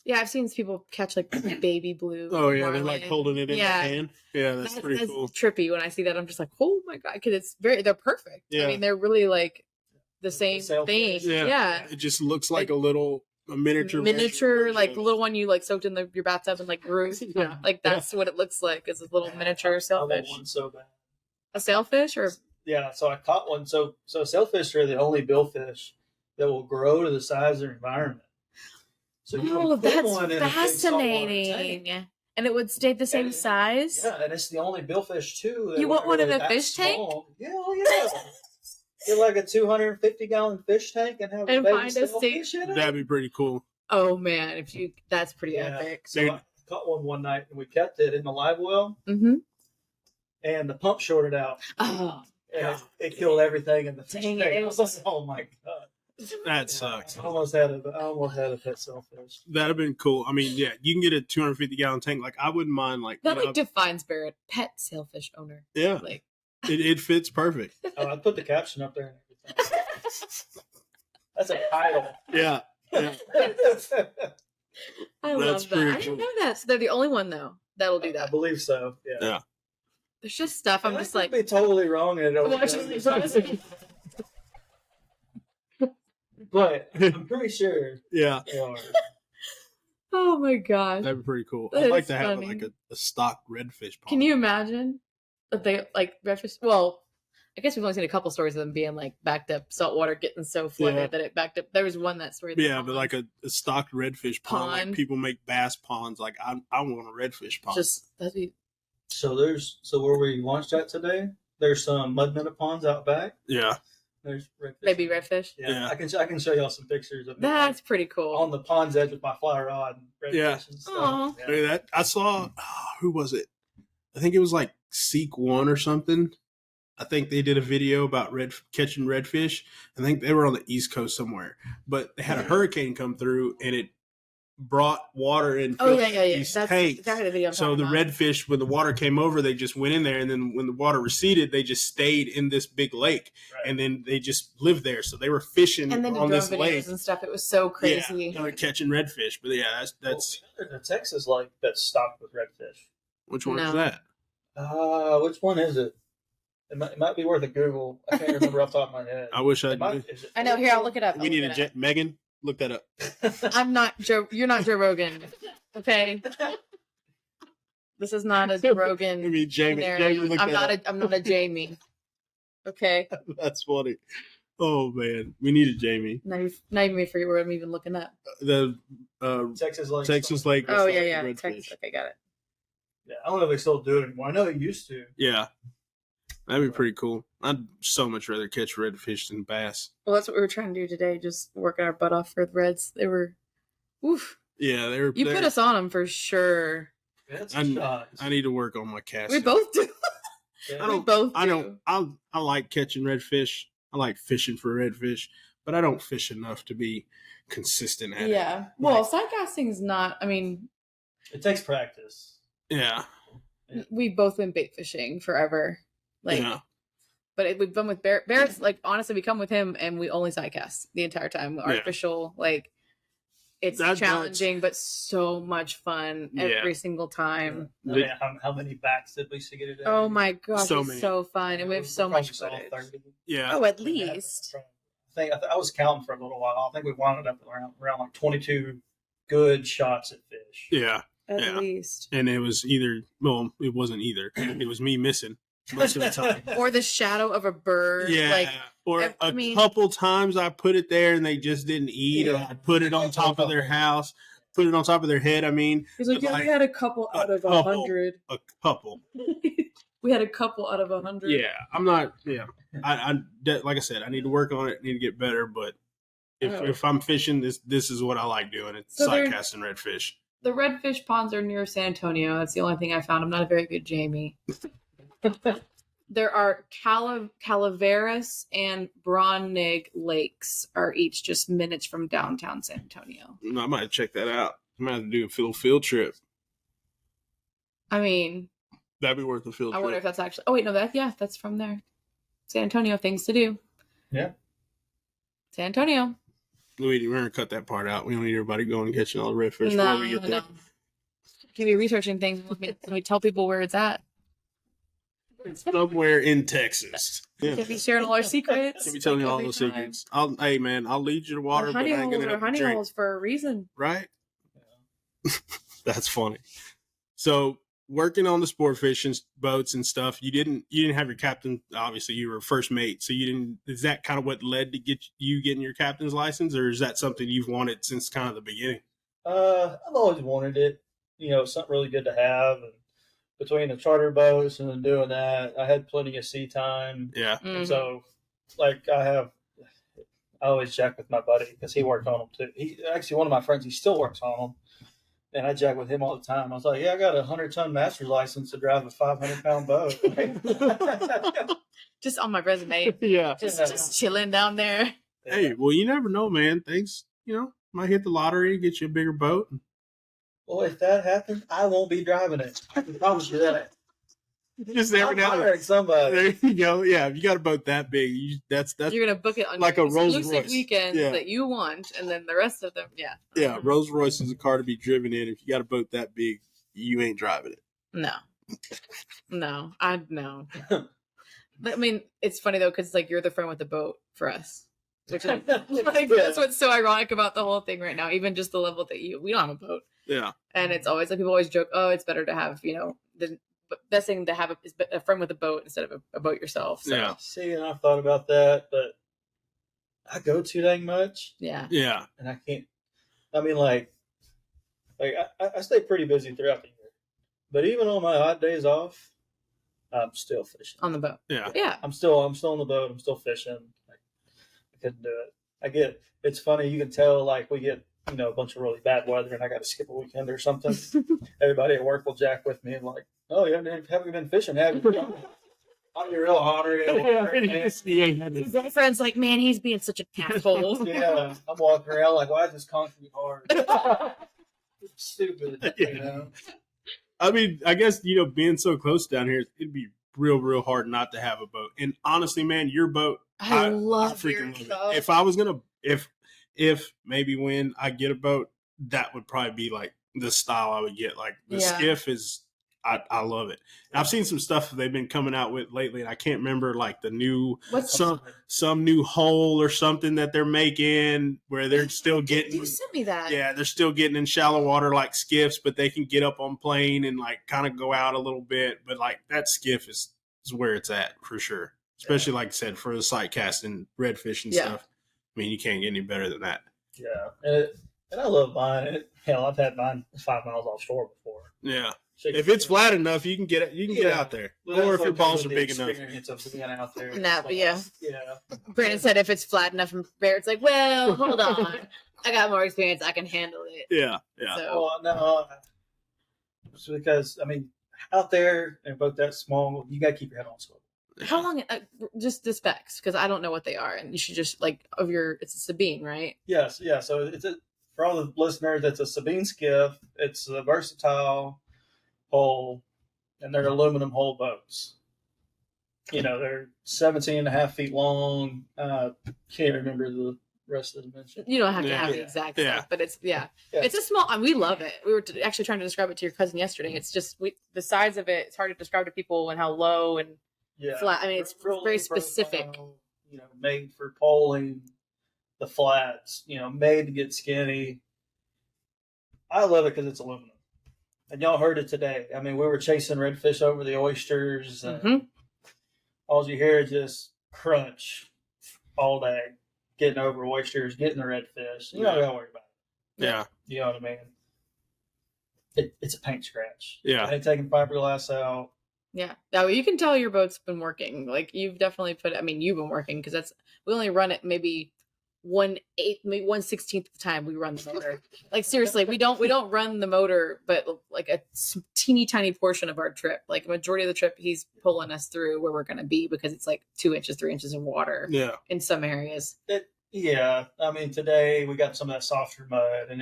Yeah, I've seen people catch like baby blue. Oh yeah, marlin. they're like holding it in their hand. Yeah, that's pretty cool. Trippy when I see that. I'm just like, oh my god, because they're perfect. Yeah. I mean, they're really like the same thing. Yeah. It just looks like a miniature, like the little one you like soaked in your bathtub and like grew. Yeah. Like that's what it looks like. It's a little miniature sailfish. I want one so bad. A sailfish or? Yeah, so I caught one. So sailfish are the only billfish that will grow to the size of their environment. So that's fascinating. And it would stay the same size? Yeah, and it's the only billfish too. You want one in a fish tank? Yeah. Get like a 250-gallon fish tank and have and find a fish in it. That'd be pretty cool. Oh man, that's pretty epic. So I caught one night and we kept it in the live well. Mm-hmm. And the pump shorted out. Oh. And it killed everything in the fish tank. It was oh my god. That sucks. I almost had a pet sailfish. That'd have been cool. I mean, yeah, you can get a 250-gallon tank. Like, I wouldn't mind. Like, That like defines Barrett, pet sailfish owner. yeah, Like it fits perfect. Oh, I put the caption up there and everything. That's a title. Yeah. Yeah. I love that. pretty I didn't cool. know that. So they're the only one though that'll do I that. believe so. Yeah. Yeah. There's just stuff I'm And just I like. could be totally wrong and Well, actually, but I'm pretty sure Yeah. they are. oh my gosh! That'd be pretty cool. That I'd like is to have funny. like a stock redfish pond. Can you imagine that they like redfish? Well, I guess we've only seen a couple stories of them being like backed up, saltwater getting so flooded Yeah. that it backed up. There was one that story. Yeah, but like a stocked redfish pond, like Pond. people make bass ponds. Like I want a redfish pond. just that'd be So where we launched at today, there's some mud minnow ponds out back. yeah. There's redfish. maybe redfish. Yeah, Yeah. I can show y'all some pictures of me, That's like, pretty cool. on the pond's edge with my fly rod and redfish Yeah. and stuff. Aw. Look at that. I saw who was it? I think it was like Seek One or something. I think they did a video about catching redfish. I think they were on the East Coast somewhere, but they had a hurricane come through and it brought water and Oh yeah. these That's tanks. exactly the video. I'm So talking the about. redfish, when the water came over, they just went in there, and then when the water receded, they just stayed in this big lake, Right. and then they just lived there. So they were fishing and then the on drone this videos lake. and stuff. It was so crazy. Yeah, they're catching redfish. But yeah, that's Well, there's a Texas lake that's stocked with redfish. which one No. is that? Which one is it? It might be worth a Google. I can't remember off the top of my head. I wish I It might- knew. is it- I know. Here, I'll look it up. We need a Megan. Look that up. I'm not Joe. You're not Joe Rogan. Okay. This is not a Joe I Rogan. mean, Jamie. scenario. Jamie, look I'm that not up. I'm not a Jamie. Okay. That's funny. Oh man, we need a Jamie. Now you made forget where I'm even looking up. The Texas lake. Texas Lake. Oh yeah. redfish. Texas. Okay, got it. Yeah, I don't know if they still do it anymore. I know they used to. Yeah, that'd be pretty cool. I'd so much rather catch redfish than bass. Well, that's what we were trying to do today. Just working our butt off for the Reds. They were, oof. Yeah, they're. You put us on them for sure. That's I- shots. I need to work on my casting. We both do. Yeah. I We don't. both do. I don't. I like catching redfish. I like fishing for redfish, but I don't fish enough to be consistent at it. Yeah. Well, side casting is not. I mean, It takes practice. Yeah. we've both been bait fishing forever. Like, yeah. but we've been with Barrett. Barrett's like honestly, we come with him and we only side cast the entire time. Artificial, like it's That's challenging, but so much fun every single time. I mean, how many backs did we see get today? Oh my gosh, So it's many. so fun, and we have so much Probably saw footage. 30. Yeah. Oh, at I mean, least. I was counting for a little while. I think we wound up around like 22 good shots at fish. Yeah. At Yeah. least. And it was either. Well, it wasn't either. It was me missing most of the time. Or the shadow of a bird. Yeah. Like, or I a mean- couple times I put it there and they just didn't eat, or Yeah. I put it on top of their house, put it on top of their head. I mean, he's like, But yeah, like, we had a couple out of couple. 100. a couple. We had a couple out of 100. Yeah, I'm not. Yeah, like I said, I need to work on it. Need to get better. But Oh. if I'm fishing, this is what I like doing. It's So sight they're- casting redfish. The redfish ponds are near San Antonio. That's the only thing I found. I'm not a very good Jamie. There are Calaveras and Bronnig lakes are each just minutes from downtown San Antonio. I might check that out. I might have to do a field trip. I mean, That'd be worth a field I trip. wonder if that's actually. Oh wait, no, that's from there. San Antonio, things to do. Yeah. San Antonio. We're gonna cut that part out. We don't need everybody going and catching all the redfish before we get there. Can be researching things. Let me tell people where it's at. It's somewhere in Texas. Yeah. Can be sharing all our secrets. Can be telling you all Every those time. secrets. I'll lead you to water, Our but I honey ain't holes gonna are have to honey drink. holes for a reason. Right? That's funny. So working on the sport fishing boats and stuff, you didn't have your captain. Obviously, you were first mate, so you didn't. Is that kind of what led to getting your captain's license, or is that something you've wanted since kind of the beginning? I've always wanted it. You know, something really good to have. And between the charter boats and then doing that, I had plenty of sea time. Yeah, Mhm. So, like, I always jack with my buddy because he worked on them too. He actually, one of my friends, he still works on them. And I jack with him all the time. I was like, yeah, I got a 100-ton master's license to drive a 500-pound boat. Just on my resume. yeah. Just chilling down there. Hey, well, you never know, man. Things, might hit the lottery, get you a bigger boat. Well, if that happens, I won't be driving it. I can promise you that. Just every I'm now and hiring somebody. there you go. Yeah, if you got a boat that big, that's You're gonna book it on like a Rolls exclusive Royce. weekends Yeah. that you want, and then the rest of them, yeah. Yeah, Rolls Royce is a car to be driven in. If you got a boat that big, you ain't driving it. No, I know. But I mean, it's funny though, because like you're the friend with the boat for us, which is like that's what's so ironic about the whole thing right now. Even just the level that we don't have a boat, Yeah, and it's always like people always joke, oh, it's better to have the best thing to have is a friend with a boat instead of a boat yourself. So. Yeah. See, and I've thought about that, but I go too dang much. Yeah. And I can't. I mean, like I stay pretty busy throughout the year, but even on my odd days off, I'm still fishing On the boat. Yeah. I'm still on the boat. I'm still fishing. I couldn't do it. It's funny. You can tell like we get a bunch of really bad weather, and I got to skip a weekend or something. Everybody at work will jack with me and like, oh yeah, haven't you been fishing? Have you? I'm real honored. His girlfriend's like, man, he's being such an asshole. Yeah, I'm walking around like, why is this concrete hard? Stupid. I mean, I guess being so close down here, it'd be real hard not to have a boat. And honestly, man, your boat, I love freaking your love it. If I was gonna, if maybe when I get a boat, that would probably be like the style I would get. Like the skiff is, I love it. And I've seen some stuff they've been coming out with lately, and I can't remember like the new some new hole or something that they're making where they're still getting. You sent me that. Yeah, they're still getting in shallow water like skiffs, but they can get up on plane and like kind of go out a little bit. But like that skiff is where it's at for sure. Especially like I said, for the sight casting, redfish and stuff. I mean, you can't get any better than that. Yeah, and I love mine. Hell, I've had mine 5 miles offshore before. Yeah. If it's flat enough, you can get it. You can get out there, or if your balls are big enough. Of being out there. Yeah. Brandon said if it's flat enough, and Barrett's like, well, hold on, I got more experience. I can handle it. Yeah. So, well, no, it's because I mean, out there and boat that small, you got to keep your head on swivel. How long? Just the specs, because I don't know what they are, and you should just it's a Sabine, right? Yes, yeah. So for all the listeners, it's a Sabine skiff. It's a versatile hull, and they're aluminum hull boats. They're 17 and a half feet long. Can't remember the rest of the dimension. You don't have to have the exact stuff, but it's it's a small. We love it. We were actually trying to describe it to your cousin yesterday. It's just the size of it. It's hard to describe to people and how low and flat. I mean, it's very specific. Made for poling, the flats. Made to get skinny. I love it because it's aluminum. And y'all heard it today. I mean, we were chasing redfish over the oysters. And all you hear is just crunch all day, getting over oysters, getting the redfish. You don't got to worry about it. Yeah. You know what I mean? It's a paint scratch. Yeah. I ain't taking fiberglass out. Yeah. Now you can tell your boat's been working. Like you've definitely you've been working because we only run it maybe 1/16 of the time we run the motor. Like seriously, we don't run the motor, but like a teeny tiny portion of our trip. Like majority of the trip, he's pulling us through where we're gonna be because it's like 2 inches, 3 inches of water. Yeah. In some areas. I mean, today we got some of that softer mud, and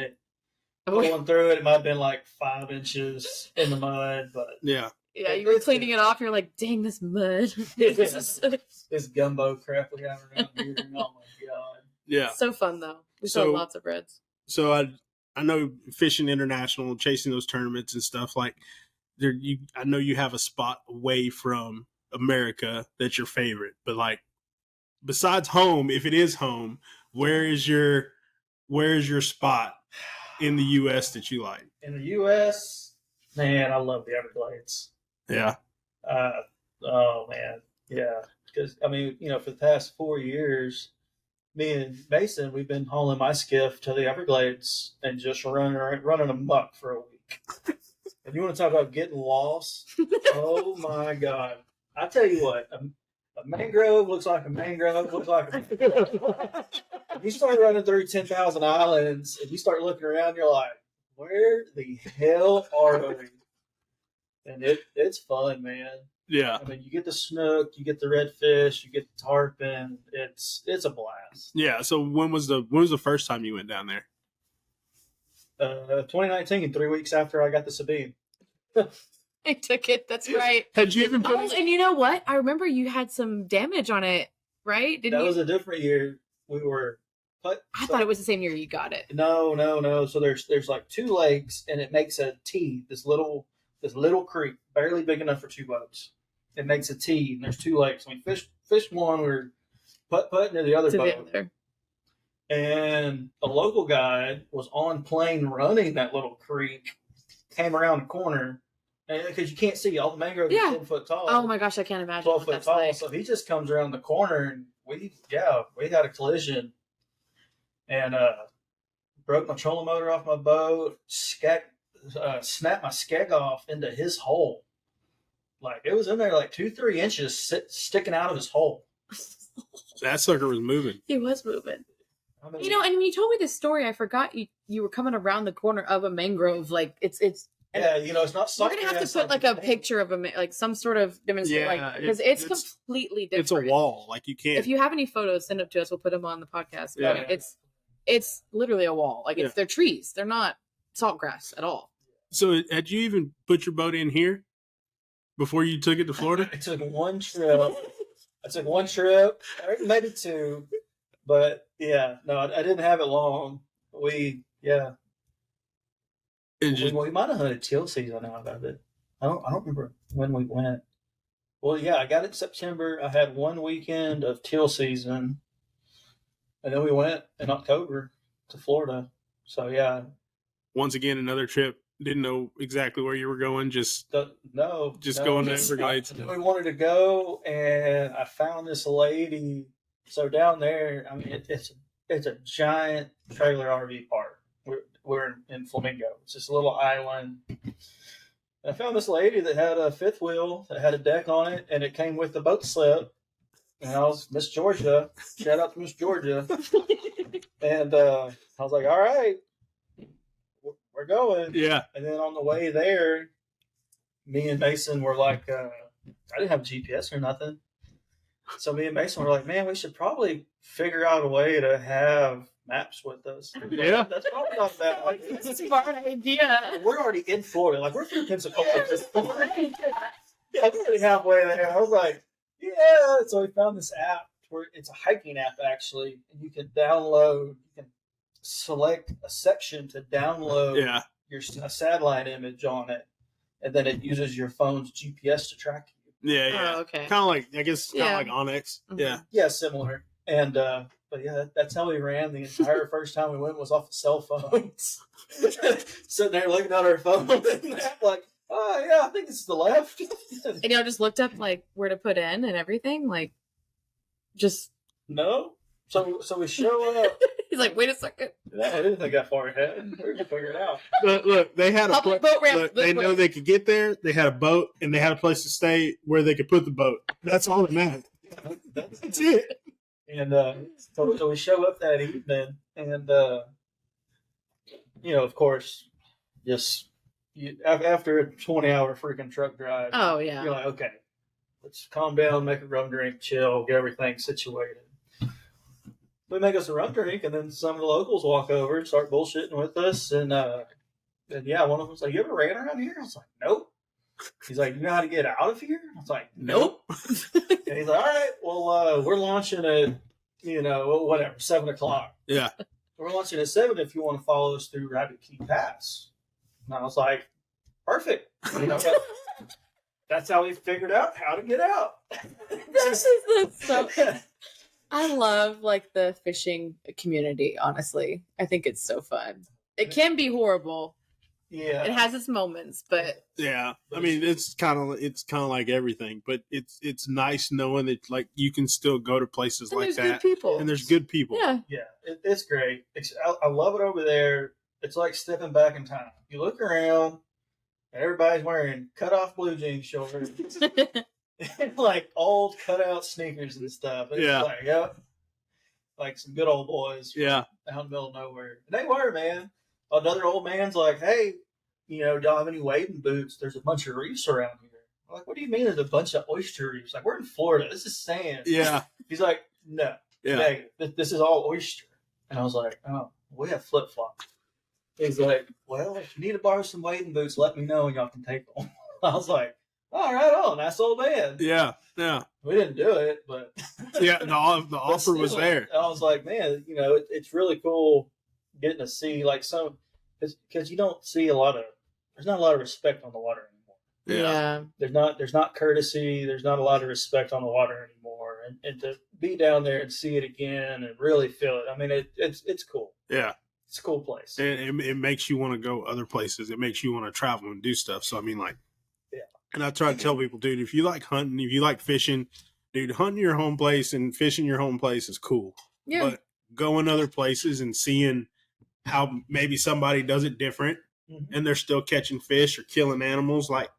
going through it might have been like 5 inches in the mud, but yeah, you were cleaning it off. You're like, dang, this mud. This gumbo crap we have around here. Oh my god. Yeah. So fun though. We saw lots of reds. So I know fishing international, chasing those tournaments and stuff like I know you have a spot away from America that's your favorite, but like besides home, if it is home, where is your spot in the US that you like? In the US, man, I love the Everglades. Yeah. Oh man. Yeah. Because I mean, for the past 4 years, me and Mason, we've been hauling my skiff to the Everglades and just running amok for a week. And you want to talk about getting lost? Oh my God. I tell you what, a mangrove looks like a mangrove, looks like a mangrove. If you start running through 10,000 islands and you start looking around, you're like, where the hell are we? And it's fun, man. Yeah. I mean, you get the snook, you get the redfish, you get the tarpon. It's a blast. Yeah. So when was the first time you went down there? 2019, 3 weeks after I got the Sabine. I took it. That's right. Had you even put Oh, and you know what? I remember you had some damage on it, right? Didn't That you? was a different year. We were. I thought it was the same year you got it. No. So there's like 2 lakes, and it makes a T. This little creek, barely big enough for 2 boats. It makes a T, and there's 2 lakes. We fished one. We were putting to the other To boat. the other. And a local guy was on plane running that little creek, came around the corner, because you can't see all the mangroves are 10 foot tall. Oh my gosh, I can't imagine 12 what foot that's tall. like. So he just comes around the corner, and we had a collision, and broke my trolling motor off my boat, snapped my skeg off into his hole. Like, it was in there like 2-3 inches sticking out of his hole. that sucker was moving? He was moving. I mean, You know, and when you told me this story, I forgot you were coming around the corner of a mangrove. Like it's. yeah, you know, it's not. We're gonna have to put like a picture of like some sort of demonstration, Yeah, because it's completely different. It's a wall. Like you can't. If you have any photos, send them to us. We'll put them on the podcast. Yeah. But it's literally a wall. Like they're trees. They're not saltgrass at all. So had you even put your boat in here before you took it to Florida? I took one trip, or maybe 2, but yeah, no, I didn't have it long. We might have hunted teal season out of it. I don't remember when we went. Well, yeah, I got it in September. I had 1 weekend of teal season, and then we went in October to Florida. So yeah, Once again, another trip. Didn't know exactly where you were going. Just going to Everglades. We wanted to go, and I found this lady. So down there, I mean, it's a giant trailer RV park. We're in Flamingo. It's just a little island. And I found this lady that had a 5th wheel that had a deck on it, and it came with the boat slip. And I was Miss Georgia. Shout out to Miss Georgia. And I was like, all right, we're going. Yeah. And then on the way there, me and Mason were like, I didn't have GPS or nothing. So me and Mason were like, man, we should probably figure out a way to have maps with us. Yeah. That's probably not bad. Like, That's a smart idea. we're already in Florida. Like, we're through Pensacola. Yeah, we're already halfway there. I was like, yeah. So we found this app where it's a hiking app, actually. And you can select a section to download a satellite image on it. And then it uses your phone's GPS to track you. Yeah. Oh, okay. Kind of like, I guess, like Onyx. Mm-hmm. Yeah. Yeah, similar. And but yeah, that's how we ran the entire first time we went was off the cell phones. Sitting there looking at our phone and like, oh yeah, I think it's the left. And y'all just looked up like where to put in and everything, like just no. So we show up. He's like, wait a second. I didn't think that far ahead. We're gonna figure it out. Look, they had a Public boat ramp. Look, they know they could get there. They had a boat, and they had a place to stay where they could put the boat. That's all that mattered. That's it. And so we show up that evening, and of course, just after a 20-hour freaking truck drive. Oh yeah. You're like, okay, let's calm down, make a rum drink, chill, get everything situated. We make us a rum drink, and then some of the locals walk over and start bullshitting with us. And yeah, one of them's like, "You ever ran around here?" I was like, "Nope." He's like, "You know how to get out of here?" I was like, "Nope." And he's like, "All right, well, we're launching at 7:00. Yeah. We're launching at 7 if you want to follow us through Rabbit Key Pass." And I was like, "Perfect." That's how we figured out how to get out. That's so. I love like the fishing community. Honestly, I think it's so fun. It can be horrible. Yeah, it has its moments, but yeah. I mean, it's kind of like everything, but it's nice knowing that like you can still go to places like that. Good people. And there's good people. Yeah, it's great. I love it over there. It's like stepping back in time. You look around, and everybody's wearing cut-off blue jean shorts. And like old cutout sneakers and stuff. It's like, yep. Like some good old boys. Yeah. Out in the middle of nowhere. And they were, man. Another old man's like, hey, do y'all have any wading boots? There's a bunch of reefs around here. I'm like, what do you mean there's a bunch of oyster reefs? Like, we're in Florida. This is sand. Yeah. He's like, no. Yeah. Negative. This is all oyster. And I was like, oh, we have flip-flops. He's like, well, if you need to borrow some wading boots, let me know and y'all can take them. I was like, all right, on. That's old man. Yeah. Yeah. We didn't do it, but Yeah. The offer was there. I was like, man, it's really cool getting to see like some, because you don't see there's not a lot of respect on the water anymore. Yeah. There's not courtesy. There's not a lot of respect on the water anymore. And to be down there and see it again and really feel it. I mean, it's cool. Yeah. It's a cool place. It makes you want to go other places. It makes you want to travel and do stuff. So, I mean, like, yeah. And I try to tell people, dude, if you like hunting, if you like fishing, dude, hunting your home place and fishing your home place is cool. Yeah. But going other places and seeing how maybe somebody does it different and they're still catching fish or killing animals, like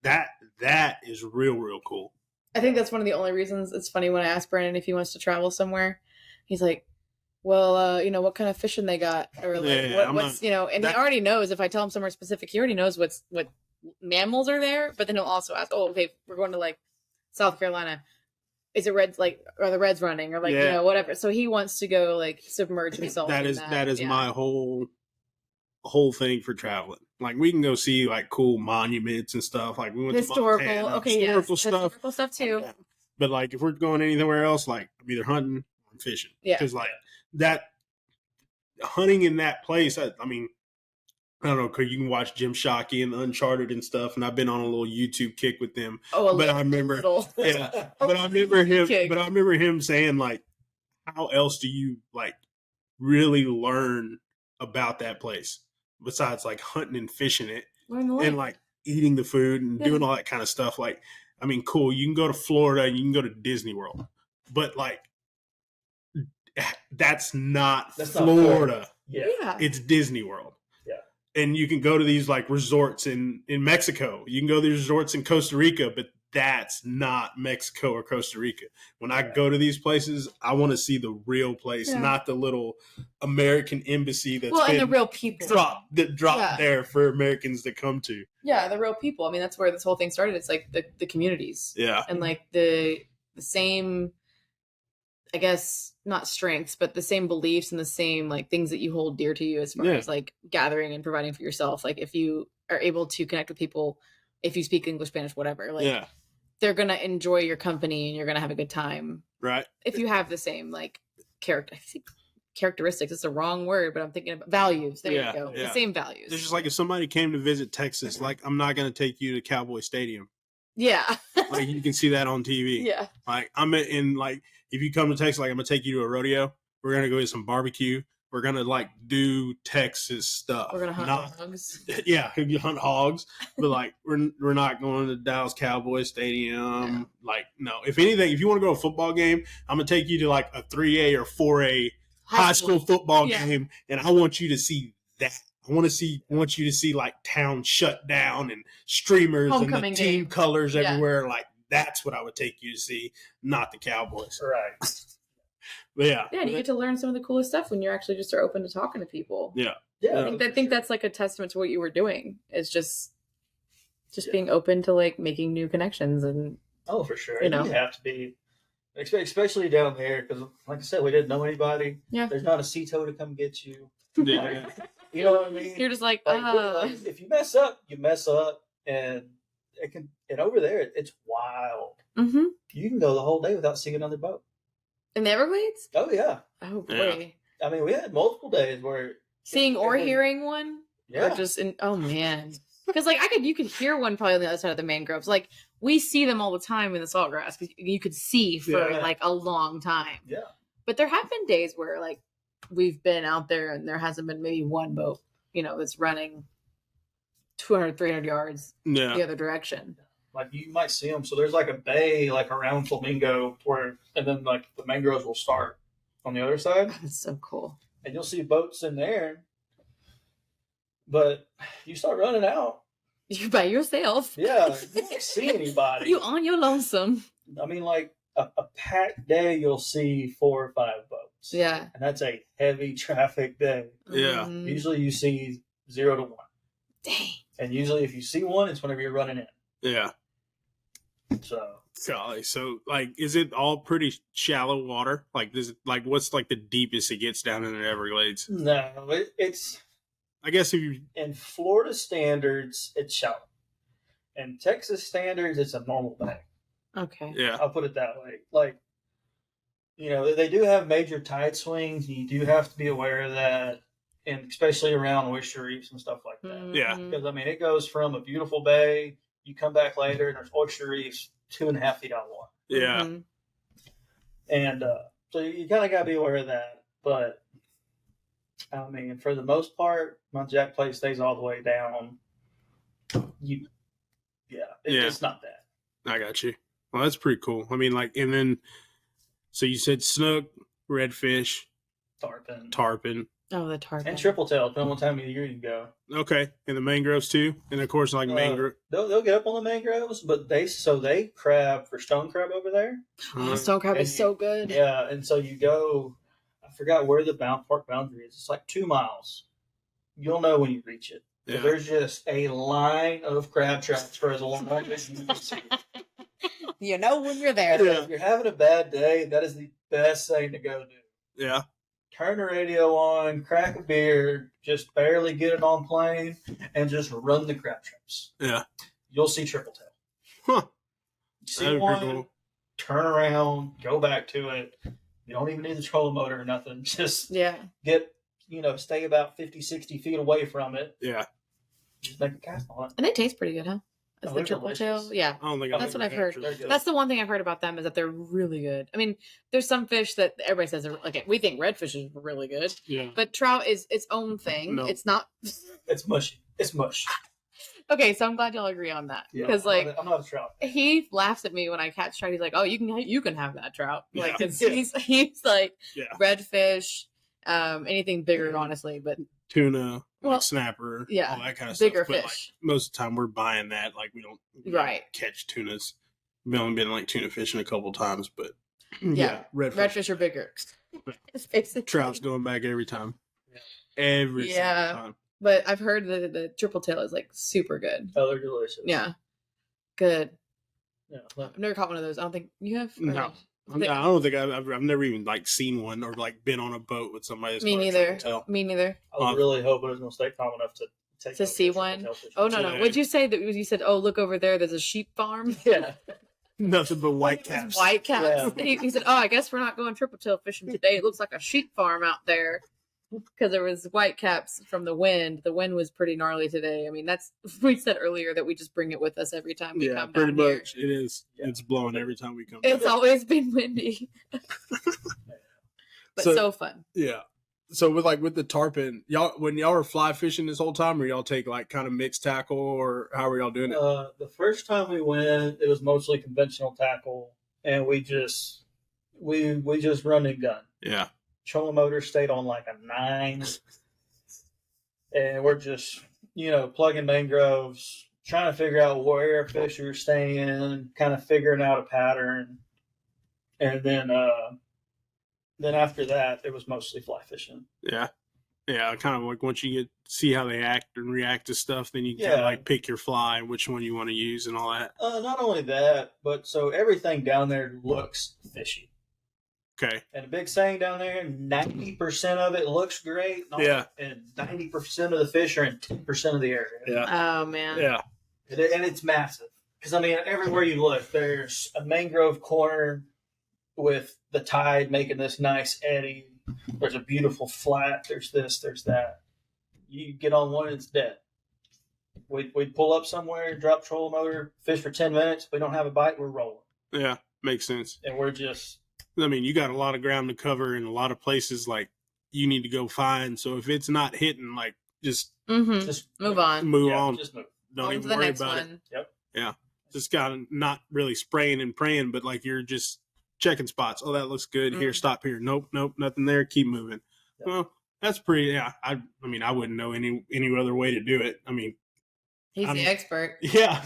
that is real cool. I think that's one of the only reasons. It's funny when I ask Brandon if he wants to travel somewhere, he's like, well, what kind of fishing they got, or like what's he already knows. If I tell him somewhere specific, he already knows what mammals are there. But then he'll also ask, oh, okay, we're going to like South Carolina. Is it Reds, like, are the Reds running, or like whatever? So he wants to go like submerge himself. That is my whole thing for traveling. Like, we can go see like cool monuments and stuff. Like, we went historical, to Montana, historical stuff too. Yeah. But like, if we're going anywhere else, like I'm either hunting or I'm fishing. Yeah, because like that hunting in that place. I mean, I don't know, because you can watch Jim Shockey and Uncharted and stuff, and I've been on a little YouTube kick with them. Oh, but I remember, but I remember him saying like, how else do you like really learn about that place besides like hunting and fishing it and like eating the food and doing all that kind of stuff? Like, I mean, cool, you can go to Florida and you can go to Disney World, but like that's not Florida. Yeah, it's Disney World. Yeah, and you can go to these like resorts in Mexico. You can go to these resorts in Costa Rica, but that's not Mexico or Costa Rica. When I go to these places, I want to see the real place, not the little American embassy that's and the real people dropped there for Americans to come to. Yeah, the real people. I mean, that's where this whole thing started. It's like the communities. Yeah, and like the same, I guess, not strengths, but the same beliefs and the same like things that you hold dear to you as far as like gathering and providing for yourself. Like, if you are able to connect with people, if you speak English, Spanish, whatever, like they're going to enjoy your company and you're going to have a good time. Right. If you have the same like characteristics, it's the wrong word, but I'm thinking about values. There you go. The same values. It's just like if somebody came to visit Texas, like, I'm not going to take you to Cowboy Stadium. Yeah. Like, you can see that on TV. Yeah. Like, if you come to Texas, like, I'm going to take you to a rodeo. We're going to go get some barbecue. We're going to, like, do Texas stuff. We're going to hunt hogs. Yeah, you hunt hogs. But, like, we're not going to Dallas Cowboy Stadium. Yeah. Like, no. If anything, if you want to go to a football game, I'm going to take you to, like, a 3A or 4A high school football game, and I want you to see that. I want you to see like town shut down and streamers homecoming and the team game. Colors everywhere. Like, that's what I would take you to see, not the Cowboys. Right. But yeah, and you get to learn some of the coolest stuff when you're actually just are open to talking to people. Yeah. I think that's like a testament to what you were doing. It's just being open to like making new connections and. Oh, for sure. You have to be, especially down there, because like I said, we didn't know anybody. Yeah. There's not a CTO to come get you. Yeah. You know what I mean? You're just like if you mess up, you mess up, and it can. And over there, it's wild. Mm-hmm. You can go the whole day without seeing another boat. In the Everglades? Oh yeah. Oh boy. Yeah. I mean, we had multiple days where seeing or hearing one. Yeah. Or just oh man, because like you could hear one probably on the other side of the mangroves. Like, we see them all the time in the saltgrass because you could see for like a long time. Yeah. But there have been days where like we've been out there and there hasn't been maybe one boat, that's running 200, 300 yards the other direction. Like, you might see them. So there's like a bay like around Flamingo and then like the mangroves will start on the other side. That's so cool. And you'll see boats in there, but you start running out. You're by yourself. Yeah, you don't see anybody. You on your lonesome. I mean, like a packed day, you'll see 4 or 5 boats. Yeah. And that's a heavy traffic day. Yeah. Mm-hmm. Usually you see 0 to 1. Dang. And usually if you see one, it's whenever you're running in. Yeah. So Golly, so like, is it all pretty shallow water? Like, what's like the deepest it gets down in the Everglades? no, it's I guess if you, in Florida standards, it's shallow. In Texas standards, it's a normal bay. Okay. yeah, I'll put it that way. Like, they do have major tide swings. You do have to be aware of that, and especially around oyster reefs and stuff like that. Yeah. Mhm. Because it goes from a beautiful bay. You come back later, and there's oyster reefs 2.5 feet out of water. yeah, Mhm. And so you kind of got to be aware of that. But I mean, for the most part, my jack plate stays all the way down. It's not that. I got you. Well, that's pretty cool. I mean, like, and then, so you said snook, redfish, tarpon. Oh, the tarpon. And triple tail, depending on what time of the year you go. Okay, and the mangroves too, and of course, like mangrove. They'll get up on the mangroves, but they crab for stone crab over there. Oh, stone crab is so good. Yeah, and so you go. I forgot where the park boundary is. It's like 2 miles. You'll know when you reach it. Yeah. There's just a line of crab traps for as long as you can see. You know when you're there. Yeah. If you're having a bad day, that is the best thing to go do. Yeah. Turn the radio on, crack a beer, just barely get it on plane, and just run the crab traps. Yeah. You'll see triple tail. Huh. You see That'd be one, cool. turn around, go back to it. You don't even need the trolling motor or nothing. Just get, stay about 50, 60 feet away from it. Yeah. Just make a cast on it. and they taste pretty good, huh? Oh, The they're triple delicious. tail. Yeah. I don't think That's what I've heard. That's the one thing I've heard about them is that they're really good. I mean, there's some fish that everybody says are okay. We think redfish is really good, Yeah. but trout is its own thing. No. It's not. It's mushy. It's mush. Okay, so I'm glad y'all agree on that Yeah, because like I'm not a trout. he laughs at me when I catch trout. He's like, "Oh, you can have that trout." Like Yeah. 'cause he's like Yeah. redfish, anything bigger, honestly, but Tuna, Well, like snapper, yeah, all that kind of bigger stuff. But, like, fish. most of the time we're buying that. Like we don't Right. catch tunas. We've only been like tuna fishing a couple times, but Yeah. redfish. redfish are bigger. It's basically Trout's going back every time. Yeah. Every Yeah. single time. But I've heard the triple tail is like super good. Oh, they're delicious. Yeah, good. Yeah. I've never caught one of those. I don't think you have. Or- No. I don't think I've never even like seen one or like been on a boat with somebody. that's Me caught a neither. triple tail. Me neither. I was really hoping it was going to stay calm enough to take To those see triple one? tail fish. Oh no. Yeah. What'd you say that you said? Oh, look over there. There's a sheep farm. Yeah. Nothing but white caps. White caps. Yeah. He said, "Oh, I guess we're not going triple tail fishing today. It looks like a sheep farm out there." Because there was white caps from the wind. The wind was pretty gnarly today. I mean, that's we said earlier that we just bring it with us every time we Yeah, come pretty down here. much. It is. Yeah. It's blowing every time we come. It's always been windy, but So- so fun. Yeah. So with the tarpon, when y'all were fly fishing this whole time, or y'all take like kind of mixed tackle, or how were y'all doing it? The first time we went, it was mostly conventional tackle, and we just run and gun. Yeah. Trolling motor stayed on like a 9, and we're just plugging mangroves, trying to figure out where fish are staying, kind of figuring out a pattern, and then after that it was mostly fly fishing. Yeah. Yeah. Kind of like once you see how they act and react to stuff, then you kind Yeah. of like pick your fly and which one you want to use and all that. Not only that, but so everything down there looks fishy. Okay. And a big saying down there, 90% of it looks great. Yeah. And 90% of the fish are in 10% of the area. Yeah. Oh man. Yeah. And it's massive. Because, I mean, everywhere you look, there's a mangrove corner with the tide making this nice eddy. There's a beautiful flat. There's this, there's that. You get on one, it's dead. We'd pull up somewhere, drop trolling motor, fish for 10 minutes. We don't have a bite, we're rolling. Yeah. Makes sense. And we're just... I mean, you got a lot of ground to cover and a lot of places like you need to go find. So if it's not hitting, like just Mm-hmm. just Move on. move Yeah, on. just move. Don't On to even the worry next about it. one. Yep. Yeah. Just got to not really spraying and praying, but like you're just checking spots. Oh, that looks good. Here, Mhm. stop here. Nope, nothing there. Keep moving. Yep. Well, that's pretty. Yeah. I mean, I wouldn't know any other way to do it. I mean, He's I'm- the expert. yeah,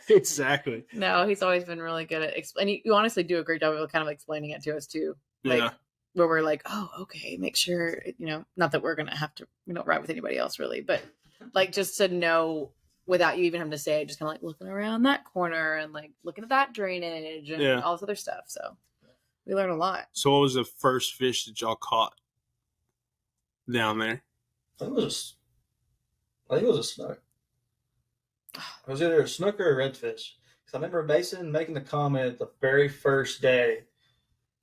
exactly. No, he's always been really good at explaining. You honestly do a great job of kind of explaining it to us too. Like, Yeah. where we're like, oh, okay, make sure, not that we're going to have to, ride with anybody else really, but like just to know without you even having to say it, just kind of like looking around that corner and like looking at that drainage and all this other stuff. So we learned a lot. So what was the first fish that y'all caught down there? I think it was a snook. It was either a snook or a redfish. Because I remember Mason making the comment the very first day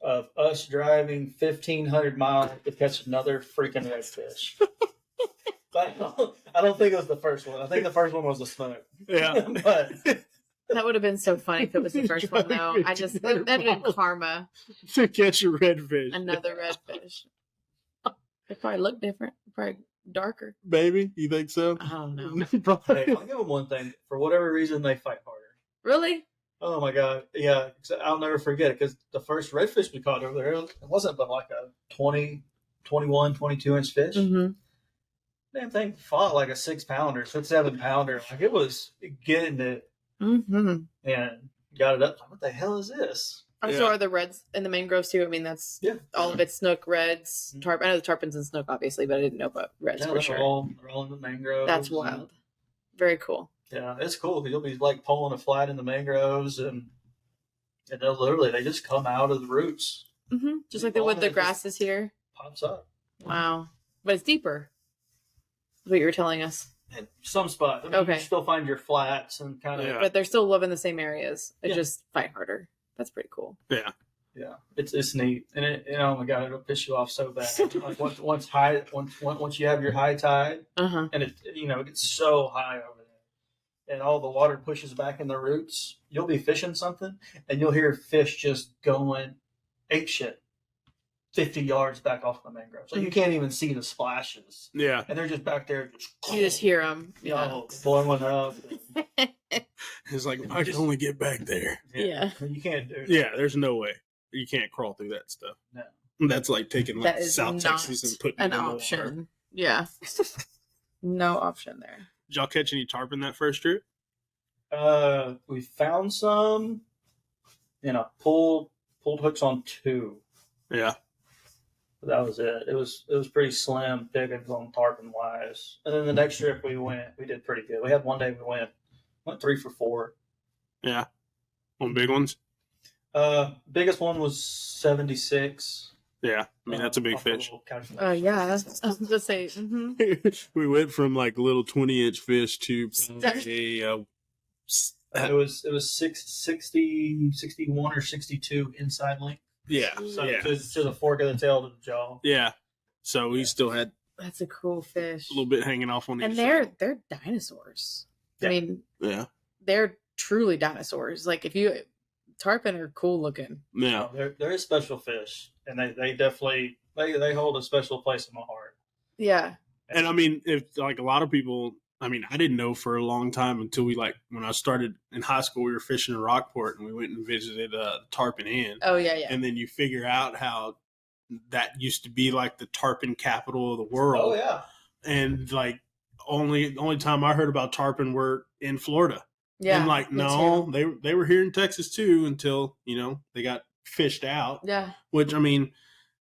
of us driving 1,500 miles to catch another freaking redfish. I don't think it was the first one. I think the first one was a snook. Yeah. But That would have been so funny if it was the first one, though. That'd have been karma. To catch a redfish. Another redfish. It probably looked different. Probably darker. Baby, you think so? I don't know. hey, I'll give them one thing. For whatever reason, they fight harder. Really? Oh my god, yeah! I'll never forget it because the first redfish we caught over there, it wasn't but like a 20, 21, 22-inch fish. Mm-hmm. Damn thing fought like a 6-pounder, 7-pounder. Like it was getting it Mm-hmm. and got it up. Like, what the hell is this? So are the reds in the mangroves too? I mean, that's all of it. Snook, reds, tarp. I know the tarpons and snook, obviously, but I didn't know about reds Yeah, for they're sure. all in the mangroves. That's wild. Very cool. Yeah, it's cool because you'll be like pulling a flat in the mangroves and they'll literally they just come out of the roots. Mm-hmm. Just like they would the grasses here. Pops up. Wow. But it's deeper. What you were telling us. And some spots. Okay. You still find your flats and kind of. Yeah. But they're still living the same areas. They just fight harder. That's pretty cool. Yeah. Yeah, it's neat, and oh my god, it'll piss you off so bad. Like once you have your high tide, Uh-huh. and it gets so high over there, and all the water pushes back in the roots. You'll be fishing something, and you'll hear fish just going ape shit, 50 yards back off the mangrove, so you can't even see the splashes. Yeah. And they're just back there. You just hear them. Yeah, blowing up. It's like, I can only get back there. Yeah. You can't do it. Yeah, there's no way. You can't crawl through that stuff. No. That's like taking like That is South not Texas and putting it an in the water. option. Yeah. No option there. Did y'all catch any tarpon that first trip? We found some, pulled hooks on 2. Yeah. But that was it. It was pretty slim pickings on tarpon wise. And then the next trip we did pretty good. We had one day we went 3 for 4. Yeah. On big ones? Biggest one was 76. Yeah. I mean, that's a big off the fish. little couch. Oh, yeah. I was going to say, We went from like little 20-inch fish to It was 60, 61 or 62 inside length. yeah. So Yeah. to the fork of the tail to the jaw. Yeah. So we still had that's a cool fish. a little bit hanging off on And each they're side. dinosaurs. Yeah. I mean, Yeah. they're truly dinosaurs. Like tarpon are cool looking. Yeah. They're a special fish, and they definitely they hold a special place in my heart. Yeah. And I mean, if like a lot of people, I mean, I didn't know for a long time until when I started in high school, we were fishing in Rockport and we went and visited Tarpon Inn. Oh, yeah. And then you figure out how that used to be like the tarpon capital of the world. Oh yeah. And like only time I heard about tarpon were in Florida. Yeah. And like, me no, too. they were here in Texas too until, they got fished out. Yeah. Which, I mean,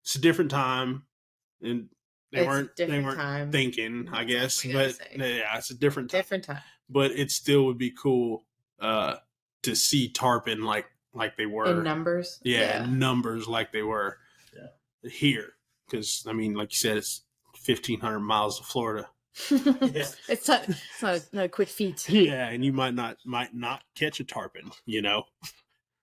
it's a different time. And they It's weren't different time. thinking, I guess. We gotta But say. yeah, it's a different time. Different time. But it still would be cool to see tarpon like they were. In numbers. Yeah, in numbers like they were here. Because, I mean, like you said, it's 1,500 miles to Florida. Yeah. It's not a quick feat. Yeah, and you might not catch a tarpon,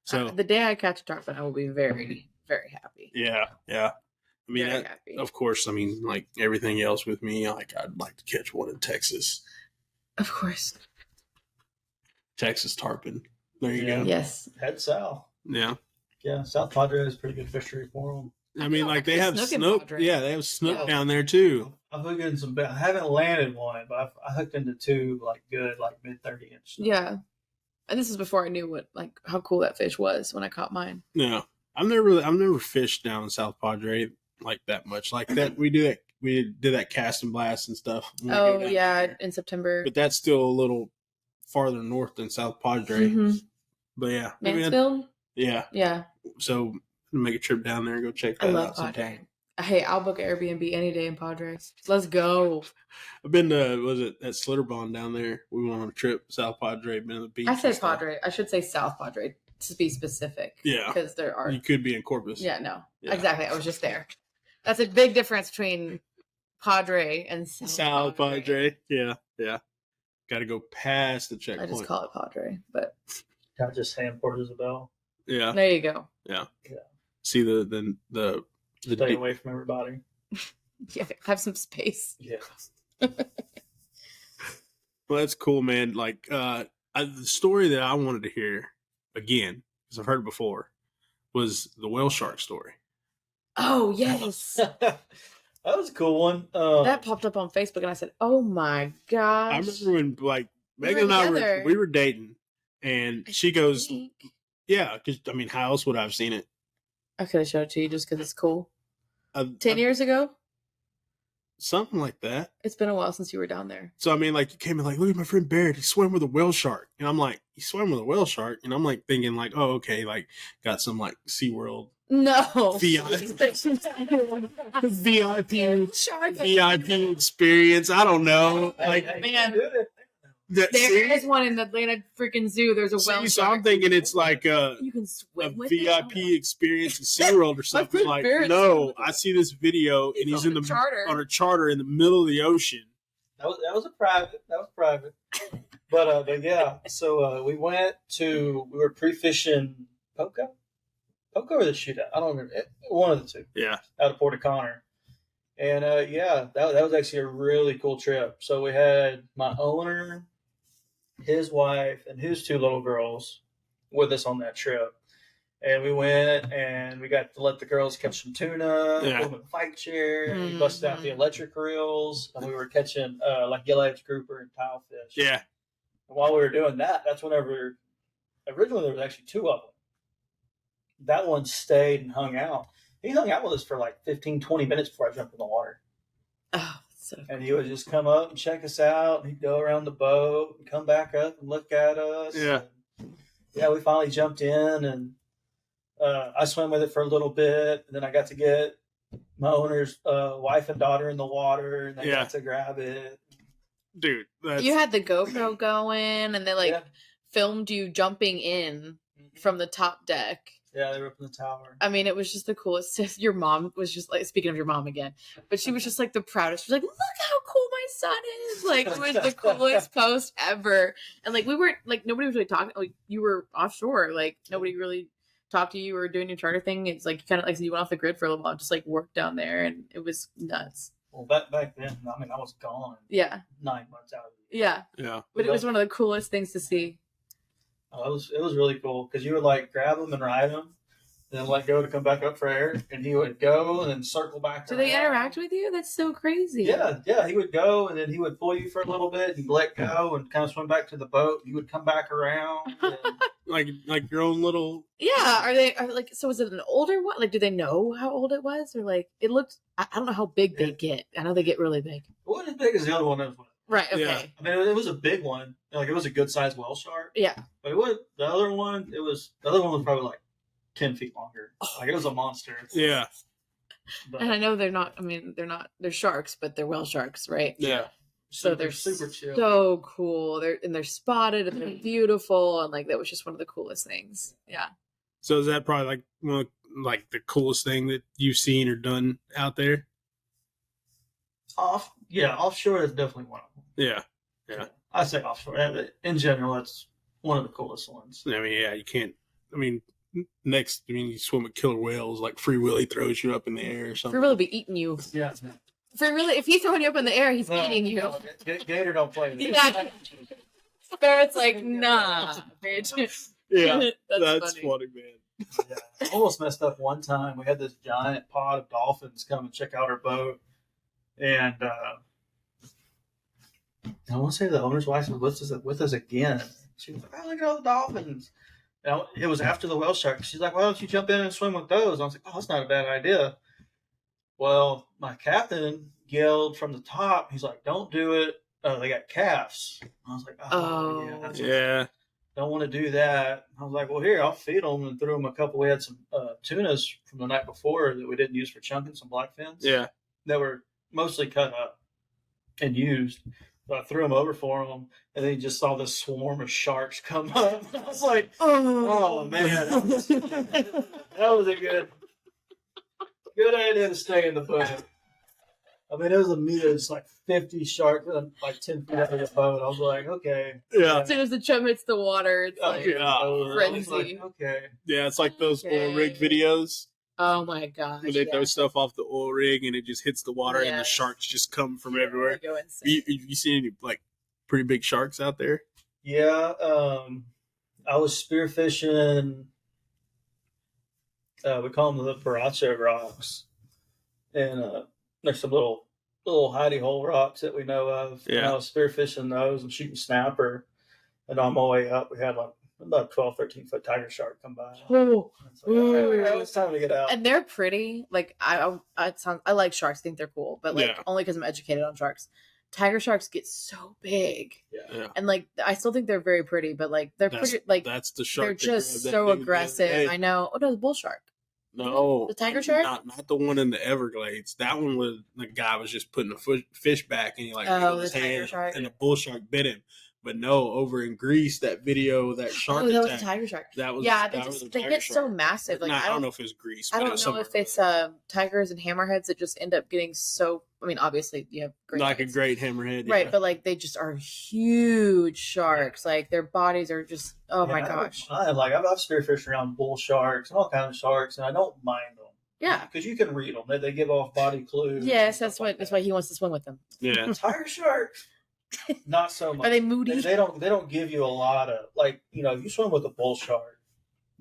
So The day I catch a tarpon, I will be very, very happy. yeah. I mean, Very happy. of course, I mean, like everything else with me, like I'd like to catch one in Texas. Of course. Texas tarpon. There you Yeah. go. Yes. Head south. Yeah. Yeah, South Padre is pretty good fishery for them. I mean, like they have Snook in snook. Padre. Yeah, they have snook Yeah. down there too. I've hooked into some. I haven't landed one, but I hooked into 2 like good, like mid 30-inch. Yeah. And this is before I knew how cool that fish was when I caught mine. Yeah, I've never fished down in South Padre like that much. Like that, we did that cast and blast and stuff. when we go Oh down yeah, there. in September. But that's still a little farther north than South Padre. Mhm. But yeah, I mean, Mansfield? yeah. Yeah. So make a trip down there and go check I that love out sometime. Padre. Hey, I'll book Airbnb any day in Padre. Let's go. I've been to, was it that Slitterbond down there? We went on a trip, South Padre, been to the beach. I say and stuff. Padre. I should say South Padre to be specific. Yeah. Because there are. You could be in Corpus. Yeah, no. Yeah. Exactly. I was just there. That's a big difference between Padre and South Padre. Yeah. Got to go past the checkpoint. I just call it Padre, but Not just Sam Port Isabel. Yeah. there you go. Yeah. Yeah. See the Stay away from everybody. Yeah, have some space. Yeah. Well, that's cool, man. Like, the story that I wanted to hear again, because I've heard it before, was the whale shark story. Oh yes, That was a cool one. that popped up on Facebook, and I said, "Oh my gosh!" I remember when, like, We Megan were and I together. we were dating, and she goes, think. "Yeah," because I mean, how else would I have seen it? I could have showed it to you just because it's cool. 10 I- years ago, something like that. it's been a while since you were down there. So I mean, like, you came in like, look at my friend Barrett. He swam with a whale shark, and I'm like, he swam with a whale shark, and I'm like thinking like, oh, okay, like got some like SeaWorld No, VIP experience. I don't know, like Man. that. There is one in the Atlanta freaking zoo. There's a whale So shark. I'm thinking it's like a You can swim with VIP it. experience in SeaWorld or something. friend Like, Barrett swam no, with I it. see this video and he's on in a the charter. on a charter in the middle of the ocean. That was a private. That was private. But yeah. So we were pre-fishing Poco or the shootout. I don't remember. One of the two. Yeah, Out of Port Connor. And yeah, that was actually a really cool trip. So we had my owner, his wife, and his two little girls with us on that trip. And we went and we got to let the girls catch some tuna, Yeah. put them in a fight chair, and we busted out the electric reels, and we were catching like yellow-edged grouper and tilefish. yeah, And while we were doing that, that's whenever originally there was actually two of them. That one stayed and hung out. He hung out with us for like 15, 20 minutes before I jumped in the water. Oh, so And he would just come up and check us out. And he'd go around the boat and come back up and look at us. Yeah. And, yeah, we finally jumped in and I swam with it for a little bit. And then I got to get my owner's wife and daughter in the water and they Yeah. got to grab it. dude. That's, you had the GoPro going, and they like Yeah. filmed you jumping in from the top deck. Yeah, they were up in the tower. I mean, it was just the coolest. Your mom was just like, speaking of your mom again, but she was just like the proudest. She was like, look how cool my son is. Like, it was the coolest post ever. And like, we weren't, like, nobody was really talking. Like, you were offshore. Like, nobody really talked to you or doing your charter thing. It's like, kind of like, you went off the grid for a little while, just like worked down there. And it was nuts. Well, back then, I mean, I was gone Yeah. 9 months out of the year. Yeah. yeah, But it was one of the coolest things to see. Oh, it was really cool because you would like grab them and ride them, then let go to come back up for air, and he would go and then circle back. Do they around. interact with you? That's so crazy. Yeah. He would go and then he would pull you for a little bit. He'd let go and kind of swim back to the boat. You would come back around. And, like your own little. Yeah. Are like, so was it an older one? Like, do they know how old it was? Or like, it looked, I don't know how big they get. I know they get really big. it wasn't as big as the other one. That was. Right. Okay. Yeah. I mean, it was a big one. Like it was a good sized whale shark. Yeah. But the other one was probably like 10 feet longer. Like it was a monster. Yeah, But, And I know they're not, they're sharks, but they're whale sharks, right? yeah. So they're super chill. so cool. They're spotted and they're beautiful. And like, that was just one of the coolest things. Yeah. So is that probably like one of, like the coolest thing that you've seen or done out there? Offshore is definitely one of them. Yeah, I say offshore. In general, that's one of the coolest ones. I mean, yeah, you can't. I mean, next, I mean, you swim with killer whales. Like Free Willy throws you up in the air or Free something. Willy be eating you. Yeah. If he's throwing you up in the air, he's eating you. Gator don't play with it. Yeah. Barrett's like, nah, bitch. Yeah, That's funny, man. Yeah. I almost messed up one time. We had this giant pod of dolphins come and check out our boat. And I want to say the owner's wife was with us again. She was like, oh, look at all the dolphins. And it was after the whale shark. She's like, why don't you jump in and swim with those? I was like, oh, that's not a bad idea. Well, my captain yelled from the top. He's like, don't do it. They got calves. I was like, Oh. that's Yeah, don't want to do that. I was like, well, here, I'll feed them, and threw them a couple. We had some tunas from the night before that we didn't use for chunking, some blackfins. Yeah. That were mostly cut up and used. So I threw them over for them, and then you just saw this swarm of sharks come up. I was like, oh man, that was a good idea to stay in the boat. I mean, it was it's like 50 sharks, like 10 feet out of the boat. I was like, okay. Yeah. As soon as the chum hits the water, it's like frenzy. Like, okay. Yeah, it's like those oil rig videos. Oh my gosh. Where they throw stuff off the oil rig and it just hits the water and the Yes. sharks just come from everywhere. They go insane. You seen any like pretty big sharks out there? Yeah. I was spearfishing. We call them the Baracho rocks. And there's some little hidey hole rocks that we know of. Yeah. And I was spearfishing those and shooting snapper. And on my way up, we had like about 12, 13 foot tiger shark come by. Oh. It's like, all right, it's time to get out. And they're pretty. Like I like sharks. I think they're cool, but like Yeah. only because I'm educated on sharks. Tiger sharks get so big, Yeah. and like I still think they're very pretty, but like they're pretty. Like That's the shark. they're that just grabbed that so dude the other aggressive. day. I know. Oh no, the bull shark. No, The tiger shark? Not the one in the Everglades. That one was the guy was just putting a fish back and he like Oh, held his the tiger hand shark. and the bull shark bit him. But no, over in Greece, that video, that shark Oh, that was attack, a tiger shark. that was Yeah, that was a they tiger get shark. so massive. Like I don't know if it was Greece. I but it don't was know somewhere if it's tigers and hammerheads that just end up getting so. I mean, obviously you have great like heads. a great hammerhead, Right, yeah. but like they just are huge sharks. Like their bodies are just my gosh. I've spearfished around bull sharks and all kinds of sharks, and I don't mind them. Yeah. Because you can read them. They give off body clues. Yes, that's why he wants to swim with them. Yeah. Tiger sharks, not so much. Are they moody? They don't give you a lot of if you swim with a bull shark,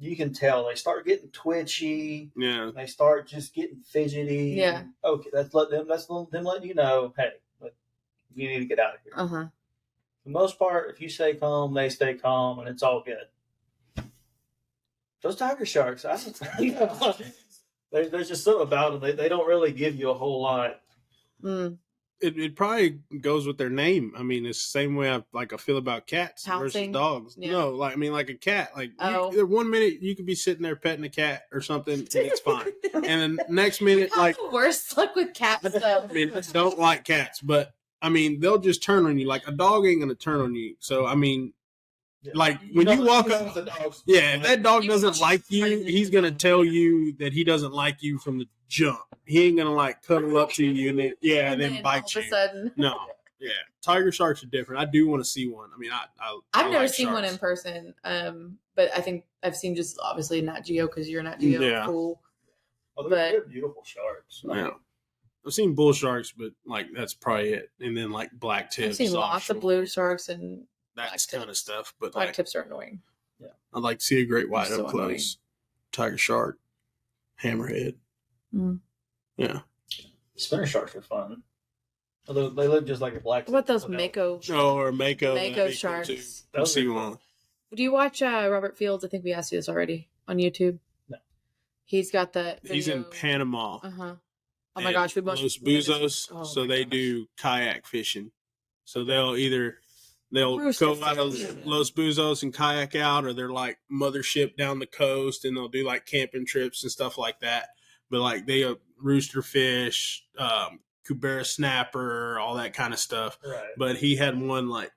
you can tell they start getting twitchy. Yeah. They start just getting fidgety. Yeah. Okay, that's them letting you know, hey, you need to get out of here. Uh huh. For the most part, if you stay calm, they stay calm, and it's all good. Those tiger sharks, there's just something about them. They don't really give you a whole lot. Mm. It probably goes with their name. I mean, it's the same way I feel about cats versus Pouncing? dogs. Yeah. No, like a cat. Like Oh. 1 minute you could be sitting there petting a cat or something, and it's fine. And then next minute, Have the worst luck with cats though. I mean, I don't like cats, but I mean, they'll just turn on you. Like a dog ain't gonna turn on you. So I mean, like when you walk up, if that dog doesn't like you, he's gonna tell you that he doesn't like you from the jump. He ain't gonna like cuddle up to you and then and then bite all you. of a sudden. No, yeah, tiger sharks are different. I do want to see one. I mean, I've never like seen one sharks. in person, but I think I've seen just obviously Nat Geo because you're Nat Geo. Yeah. Cool. Oh, But- they're beautiful sharks. Yeah. I've seen bull sharks, but like that's probably it. And then like black tips. I've seen lots of offshore, blue sharks and that black kind of tips. stuff. But black like, tips are annoying. I'd like to see a great white So up close. Tiger shark, hammerhead. Mm. Yeah. Spinner sharks are fun. Although they look just like a black. What about those Oh, no. Mako? Oh, or Mako. that'd Mako be cool, sharks. too. I've Those are seen cool. one. Do you watch Robert Fields? I think we asked you this already on YouTube. No. He's got the. He's in Panama. Uh huh. Oh my and gosh, we must. Los Buzos. Oh So my they gosh. do kayak fishing. So they'll Rooster go out of fishing. Los Buzos and kayak out, or they're like mothership down the coast, and they'll do like camping trips and stuff like that. But like they rooster fish, Kubera snapper, all that kind of stuff. Right. But he had one like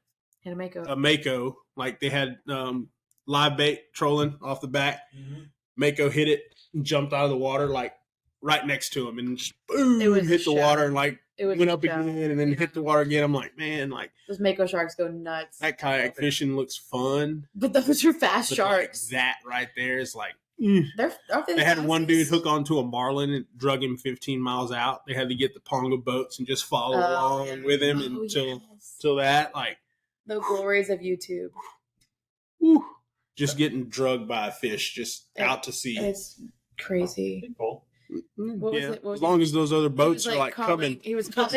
And a Mako. a Mako, like they had live bait trolling off the back. Mhm. Mako hit it and jumped out of the water like right next to him and just boom, It was hit the shallow. water and like It was went up shallow. again and then hit the water again. I'm like, man, like Those Mako sharks go nuts. that kayak fishing looks fun. But those are fast But sharks. like, that right there is like Aren't they they had one dude fastest? hook onto a marlin and drug him 15 miles out. They had to get the Ponga boats and just follow along yeah. with him Oh, until yes. that like The glories of YouTube. whew, just getting drugged by a fish just out to sea. It's crazy. Pretty cool. What was Yeah, it? What was as long as those other He boats was, are like calling, coming. He was calling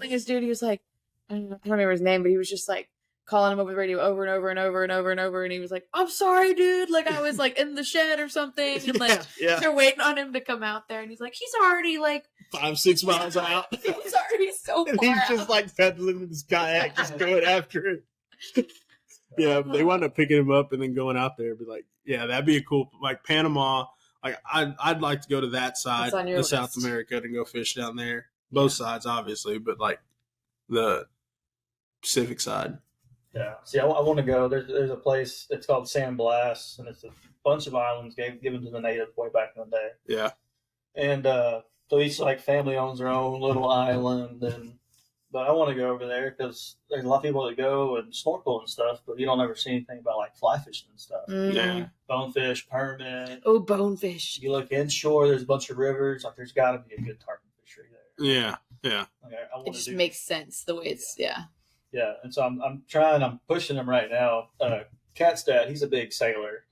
his dude. He was like, I don't remember his name, but he was just like calling him over the radio over and over and over and over and over. And he was like, I'm sorry, dude. Like I was like in the shed or something. And like yeah, they're waiting on him to come out there. And he's like, he's already like 5-6 miles out. he's already so And far he's just out. like pedaling with his kayak, just going after it. Yeah, they wound up picking him up and then going out there. Be like, yeah, that'd be a cool, like Panama. Like I'd like to go to that side on your of South list. America and go fish down there. Both sides, obviously, but like the Pacific side. Yeah. See, I want to go. There's a place. It's called San Blas, and it's a bunch of islands given to the natives way back in the day. Yeah. And so each like family owns their own little island, but I want to go over there because there's a lot of people that go and snorkel and stuff, but you don't ever see anything about like fly fishing and stuff. Yeah. Bonefish, permit. Oh, bonefish. You look inshore, there's a bunch of rivers. Like there's got to be a good tarpon fishery there. Yeah. Yeah. Like, I It want just to do. makes sense the way it's, yeah. Yeah, and so I'm pushing him right now. Cat's dad, he's a big sailor.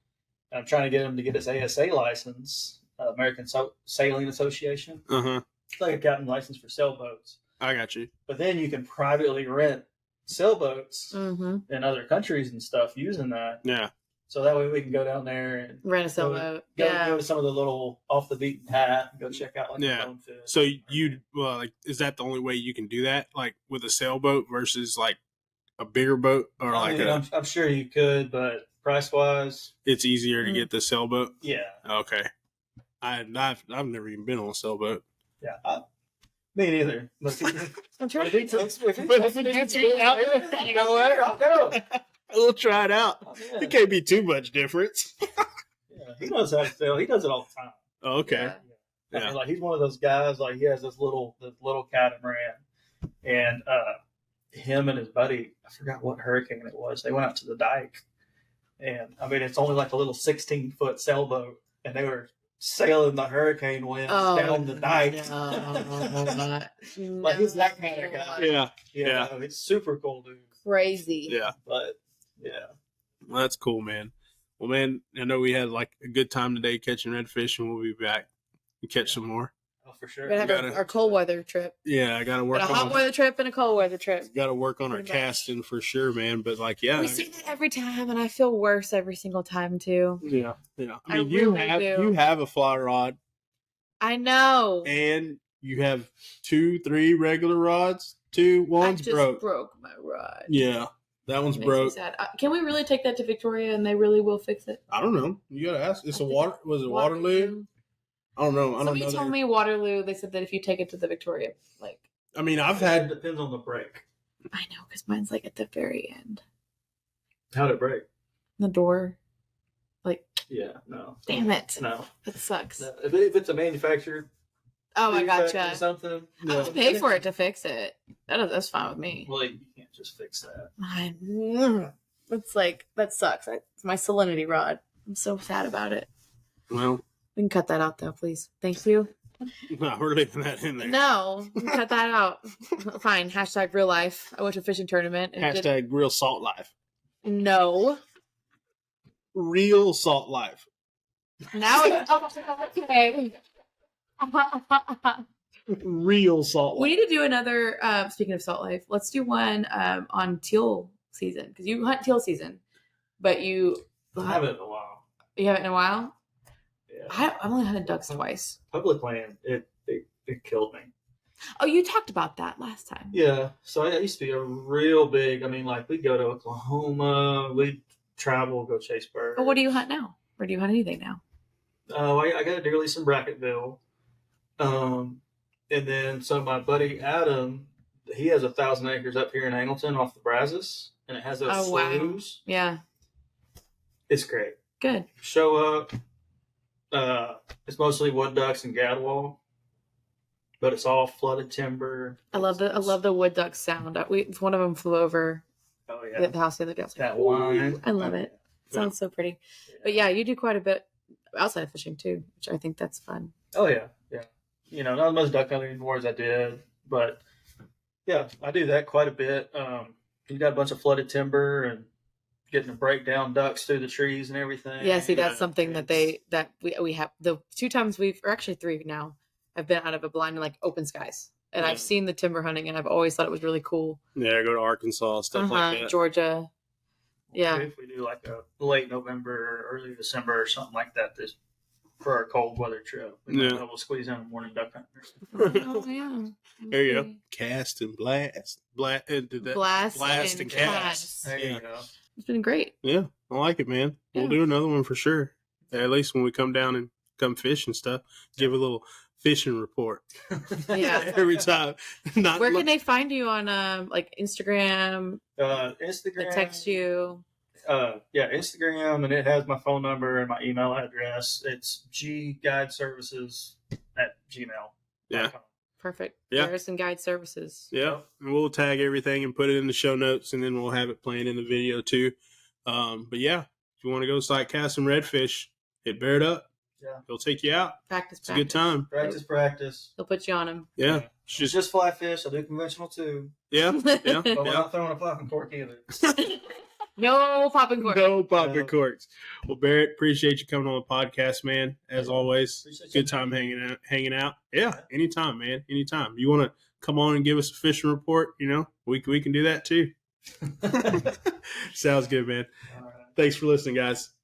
And I'm trying to get him to get his ASA license, American Sailing Association. Uh-huh. It's like a captain license for sailboats. I got you. But then you can privately rent sailboats Mm-hmm. in other countries and stuff using that. Yeah. So that way we can go down there and Rent a sailboat. go Yeah. to some of the little off the beaten path and go check out like Yeah. the bonefish. So like, is that the only way you can do that? Like with a sailboat versus like a bigger boat, or I like mean, I'm sure you could, but price wise, it's easier to get the sailboat? yeah. Okay. I've never even been on a sailboat. Yeah, me neither. But I'm trying if to he takes me, out, you know what? I'll go. We'll try it out. Oh, yeah. It can't be too much difference. Yeah, he knows how to sail. He does it all the time. Oh, okay. Yeah. I mean, like he's one of those guys. Like he has this little catamaran, and him and his buddy, I forgot what hurricane it was. They went out to the dike, and I mean, it's only like a little 16-foot sailboat, and they were sailing the hurricane winds down the dike. No, Like he's that kind of guy. Yeah. Yeah, it's super cool, dude. Crazy. Yeah. But yeah, Well, that's cool, man. Well, man, I know we had like a good time today catching redfish, and we'll be back and catch some more. oh for sure. We're gonna have our cold weather trip. Yeah, I got to work Got a hot on. weather trip and a cold weather trip. Got to work on our Pretty much. casting for sure, man. But like, yeah, We see that every time, and I feel worse every single time too. yeah. I I mean, you really do. have a fly rod, I know. and you have 2-3 regular rods. One's I just broke my rod. Yeah, that one's Makes me broke. sad. Can we really take that to Victoria and they really will fix it? I don't know. You gotta ask. It's I a think water. Was it Waterloo? I don't know. I don't Somebody know. told me Waterloo. They said that if you take it to the Victoria, like I mean, I've It had. depends on the break. I know because mine's like at the very end, How'd it break? the door. Like, Yeah, no, damn it, no. that sucks. No. If it's a manufacturer, Oh, I defect or gotcha. something. I'll pay for it to fix it. That's fine with me. Well, you can't just fix that. It's like that sucks. It's my salinity rod. I'm so sad about it. Well, We can cut that out though, please. Thank you. no, we're leaving that in there. No, we can cut that out. Fine. Hashtag real life. I went to a fishing tournament. And Hashtag real salt life. no. Real salt life. Now it's okay. Real salt We life. need to do another. Speaking of salt life, let's do one on teal season because you hunt teal season, but you I haven't in a while. you haven't in a while. Yeah. I've only hunted ducks twice. Public land, it killed me. Oh, you talked about that last time. Yeah, so I used to be a real big. I mean, like we'd go to Oklahoma, we'd travel, go chase birds. But what do you hunt now? Or do you hunt anything now? I got a deer lease in Bracketville, and then so my buddy Adam, he has 1,000 acres up here in Angleton off the Brazos, and it has those Oh, wow. sloughs. Yeah, It's great. good. Show up. It's mostly wood ducks and gadwall, but it's all flooded timber. I love the wood duck sound. One of them flew over Oh the yeah, house the other day. I was like, that "Ooh." wine. I love it. It sounds so pretty. But yeah, you do quite a bit outside of fishing too, which I think that's fun. Oh yeah. You know, not as much duck hunting anymore as I did, but yeah, I do that quite a bit. You got a bunch of flooded timber and getting to break down ducks through the trees and everything. Yeah, see, that's something that it's- we have. The 2 times or actually 3 now, I've been out of a blind in like open skies, and Yeah. I've seen the timber hunting, and I've always thought it was really cool. Yeah, go to Arkansas, stuff like that. Georgia, yeah. If we do like a late November or early December or something like that, this for our cold weather trip, we might Yeah. be able to squeeze in a morning duck hunt. Oh yeah. There you go. Okay. Cast and blast. Blast and Blast and and cast. cast. There Yeah. you go. It's been great. Yeah, I like it, man. We'll Yeah. do another one for sure. At least when we come down and come fish and stuff, give a little fishing report. Yeah. Every time. Not Where can they find you on like Instagram? Instagram. They text you. Instagram, and it has my phone number and my email address. It's gguideservices@gmail.com. Yeah. Perfect. Yeah. Garrison Guide Services. Yeah, and we'll tag everything and put it in the show notes, and then we'll have it playing in the video too. But yeah, if you want to go sight cast some redfish, hit Barrett up. Yeah. He'll take you out. Practice. It's a good time. Practice. He'll put you on him. Yeah. It's just fly fish. I do conventional too. Yeah. But we're not throwing a popping cork either. No popping cork. No popping corks. Well, Barrett, appreciate you coming on the podcast, man. As always, Appreciate good you. time hanging out. Yeah, anytime, man. Anytime. You want to come on and give us a fishing report? We can do that too. Sounds good, man. All right. Thanks for listening, guys.